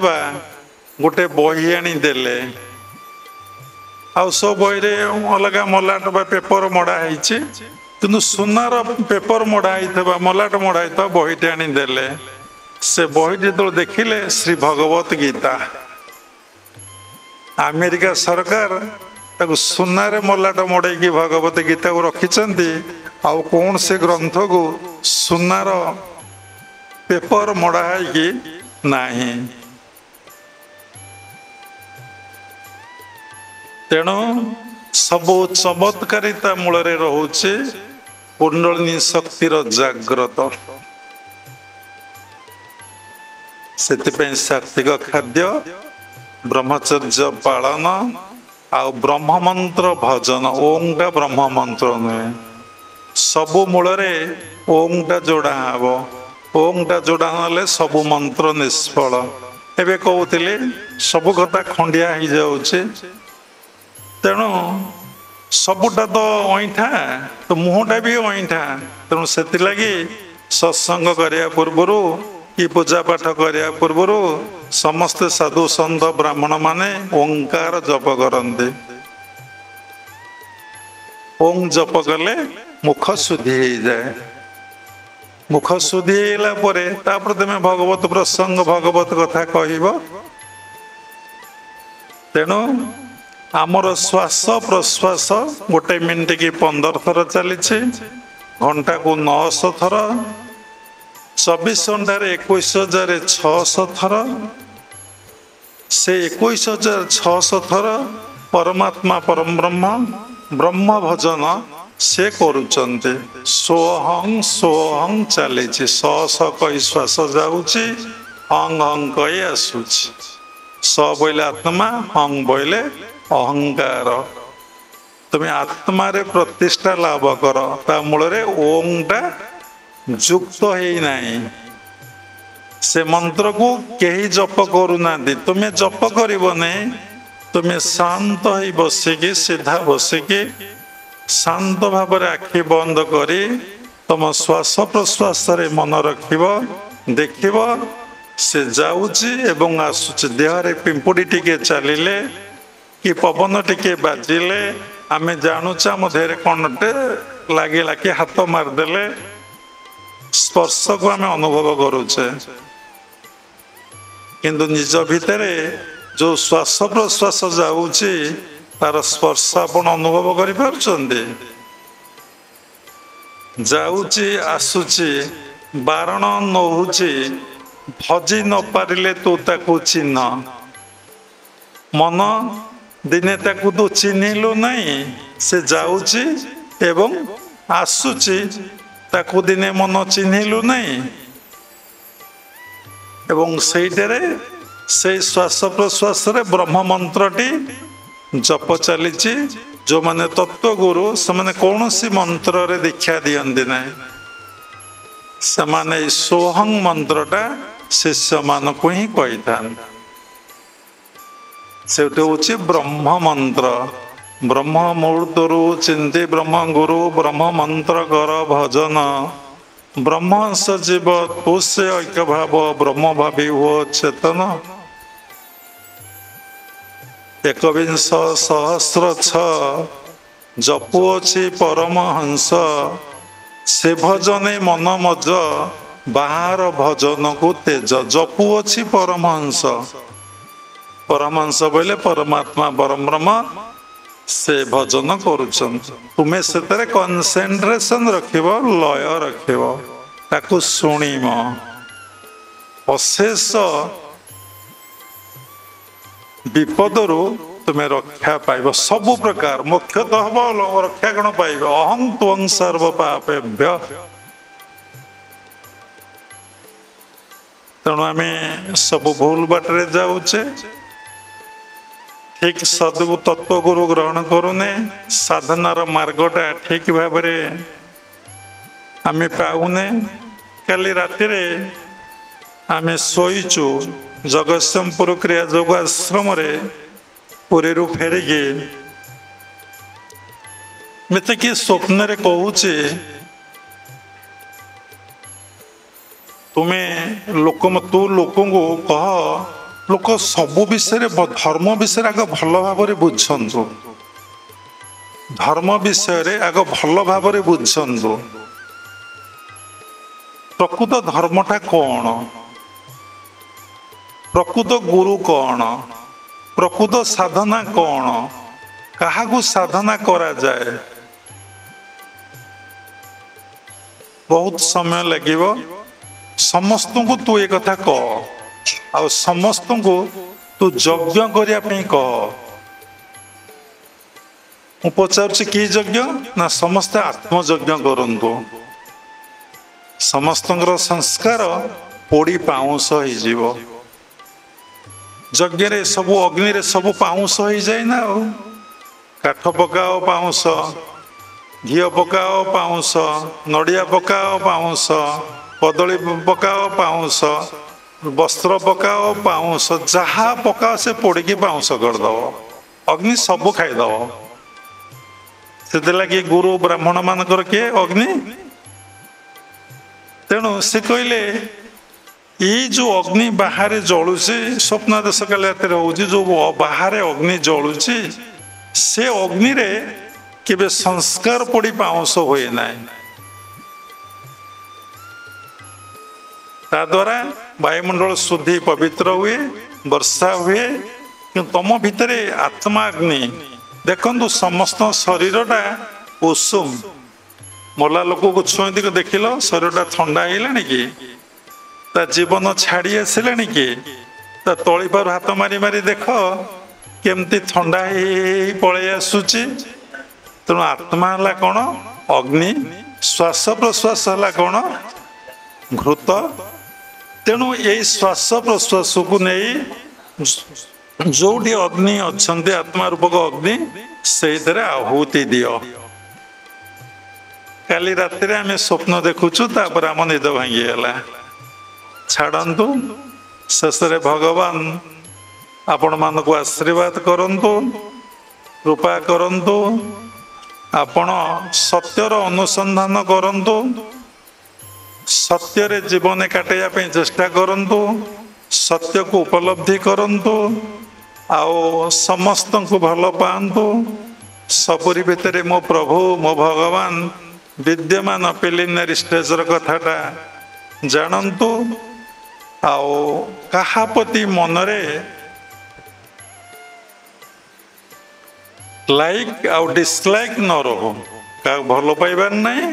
गोटे बही आनी देले आ सब बही रे अलग मलाट बा पेपर मड़ा होती किंतु सुनार पेपर मड़ा होता मलाट मड़ा होता बहीटे आनी देले से बही जो देखिले श्री भगवत गीता अमेरिका सरकार ताको सुनारे मलाट मड़े भगवत गीता को रखिंट आउ कौन से ग्रंथ को सुनार पेपर मड़ा नहीं तेणु सबु चमत्कारिता मूल रोचे कुंडलिनी शक्तिर जाग्रत से सात्विक खाद्य ब्रह्मचर्य पालन आ ब्रह्म मंत्र भजन ओंटा ब्रह्म मंत्र नुहे सबु मूल ओंटा जोड़ा हम ओंटा जोड़ा ना सबु मंत्र निष्फल एवं कहते सबु कथा खंडिया हो जाऊे तेणु सबुटा तो अईठा तो मुहटा भी अईठा तेणु से सत्संग करने पूर्वर कि पूजा पाठ करने पूर्वर समस्त साधु सन्त ब्राह्मण माने ओंकार जप करते ओं जप कले मुख शुद्धि हो जाए मुख शुद्धि होगा तुम भगवत प्रसंग भगवत कथा कह तेणु आमर श्वास प्रश्वास गोटे मिनिट की 15 थर चली घंटा को 900 थर 24 घंटे 21,600 थर से 21,600 थर परमात्मा परम ब्रह्म ब्रह्म भजन से करुचंते सोहं सोहं चली स कही श्वास जाऊँगी हंग हंग कही आसूची स बोले आत्मा हंग बोले अहंकार तुम आत्मा रे प्रतिष्ठा लाभ कर ता मूल ओंटा युक्त है नहीं से मंत्र को कहीं जप करूना तुम्हें जप कर तुम्हें शांत ही बसिकी सीधा बसिकी शांत भाव आखि बंद करी तुम श्वास प्रश्वास रे मन रखिब देखिब से जाऊँगी एवं आसुची देह रे पिंपुड़ी टिके चलिले कि पवन टिके बाजिले आमे जानुचे आम देहरे कणटे लगिला कि हाथ मारदेले स्पर्श को आम अनुभव करुचे किंतु निज भितर जो श्वास प्रश्वास जाऊँगी तार स्पर्श आपण अनुभव कर जाऊँगी आसुची बारण नौची भजी न पारिले तू ताकू चिन्ह मन दिने ताकू तू चिन्हिलु नहीं से जाऊँगी एवं आसुची ताकू दिने मन चिन्हिलु नहीं एवं सेइटारे से श्वास प्रश्वास रे ब्रह्म मंत्रटी जप चली जो माने तत्व गुरु से माने कौन सी मंत्र रे दीक्षा दियंती ना से माने सोहं मंत्रटा शिष्य मान को ही कही था से हूँ ब्रह्म मंत्र ब्रह्म मुहूर्तरु चिंती ब्रह्म गुरु ब्रह्म मंत्र कर भजन ब्रह्म सजीव तुष्य ऐक्य भाव ब्रह्म भावी हो चेतन एकविंश सहस्र जपुअछि परमहंस से भजने मन मज बाहर भजन को तेज जपुअछि परमहंस परमहंस बोले परमात्मा परम ब्रह्म से भजन करुछन तुम्हें से कंसेंट्रेशन रखिब लय रखिब ताकू सुनिम अशेष विपदरु तुम्हें रक्षा पाइब सब प्रकार मुख्यतः रक्षा कौन पाइब अहं त्वं सर्व पापेभ्य तेणु आम सब भूल बाटरे जाऊचे ठीक सदगु तत्व गुरु ग्रहण करूने साधनार मार्गटा ठीक भाव आम पाऊने काली राति आम शोचु जगतसिंहपुर क्रिया जोग आश्रम पुरी फेरिकी मत किए स्वप्न कहूँ तुम्हें लोक तू लोक कह लोक सबु विषय धर्म विषय आग भल भाव बुझु धर्म विषय आग भल भाव बुझु प्रकृत धर्मटा कौन प्रकृत गुरु कौन प्रकृत साधना कौन काहाकू साधना करा जाए बहुत समय लगिब समस्त को तू एक कथा कह आ समस्त को तू यज्ञ करने कह मु पचार कि यज्ञ ना समस्त आत्मयज्ञ करंतु समस्त संस्कार पोड़ी पाउंस हो यज्ञ रे सबु अग्नि रे सबु पाउंस हो जाए ना काठ पकाओ पाउंस घी पकाओ पाउंस नड़िया पकाओ पाउंस कदली पकाओ पाउंस वस्त्र पकाओ पाउंस जहाँ पकाओ से पोड़ की पाउंस करदब अग्नि सबू खाईदब से लगे गुरु ब्राह्मण मानकर किए अग्नि तेणु से कहले ये जो अग्नि बाहर जलुची स्वप्नादेश काली रात हो जो बाहर अग्नि जलुची से अग्नि रे केबे संस्कार पड़ी पाउंस हुए ना ता द्वारा वायुमंडल शुद्धि पवित्र हुए वर्षा हुए कि तुम भितर आत्मा अग्नि देखु समस्त शरीरटा उषुम मला लोक को छुईंती को देख लो शरीरटा ठंडा है कि ता जीवन छाड़ी आसलानी कि ता तली पर हाथ मारी मारी देख केमती ठंडा पलि आसूची तेणु आत्मा है कौन अग्नि श्वास प्रश्वास है कौन घृत तेणु यही श्वास प्रश्वास को नहीं जो अग्नि अच्छा आत्मा रूपक अग्नि से आहुति दियो काली रात आम स्वप्न देखुचु तापर आम निद भांगीगला छाड़ू शेष भगवान आपण मान को आशीर्वाद करंतु कृपा करंतु आपण सत्यर अनुसंधान करंतु सत्य रे जीवन काटाया चेष्टा करंतु सत्य को उपलब्धि करंतु आओ समस्त को भल पातु सबरी भितर मो प्रभु मो भगवान विद्यमान प्रिलिमिनारी स्टेजर कथाटा जानतु आओ काहापति मनरे लाइक आउ डिसलाइक न रहो का भल पाइबार नहीं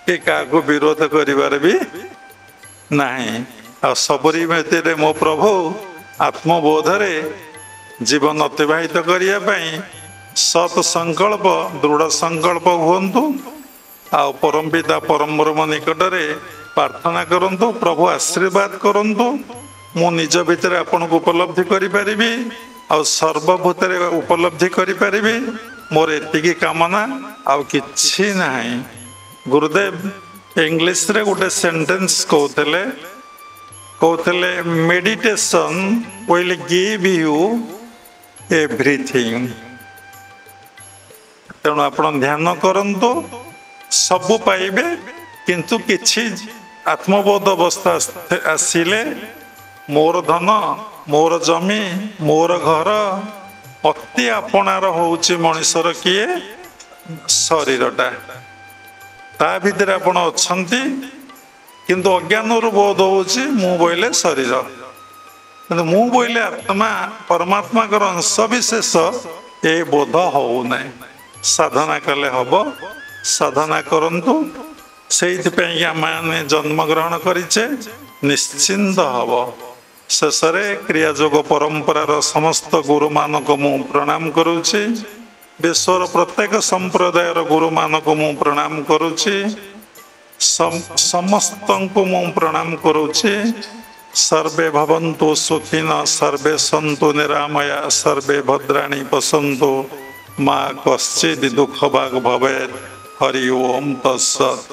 कि क्या विरोध करिबार भी नहीं आ सबरी भितर मो प्रभु आत्मबोधरे जीवन अतिबाहित करिया पई सत संकल्प दृढ़ संकल्प हुंतु आ परम पिता परम ब्रह्म निकटरे प्रार्थना करंतु प्रभु आशीर्वाद करंतु मु निज भितर आपन को उपलब्धि करि परिबी आ सर्वभूतरे उपलब्धि करि परिबी मोर एतिकी कामना आ किछि नाही। गुरुदेव इंग्लिश रे गोटे सेंटेंस कहते meditation will give you everything तेणु आपण ध्यान करंतु सब पाइबे किंतु किछि आत्मबोध अवस्था आसिले मोर धन मोर जमी मोर घर अति आपणार होउची मनुष्यर किए शरीरटा ता भीतर आपण अछंती किंतु अज्ञान बोध होउची मु बोइले शरीर किंतु मु बोइले आत्मा परमात्मा कर अंश विशेष ए बोध हो नहीं। साधना कले हब साधना करंतु सेइथिपई आमे जन्म ग्रहण करिचे निश्चिंत हब। शेषरे क्रियायोग परंपरार समस्त गुरु मान को मु प्रणाम करुछि विश्वर प्रत्येक संप्रदायर गुरु मान को मु प्रणाम करुछि समस्त को मु प्रणाम करुछि। सर्वे भवन्तु सुखिनः सर्वे सन्तु निरामया सर्वे भद्राणि पश्यन्तु मा कश्चित् दुःखभाग् भवेत्। हरि ओम तत्सत्।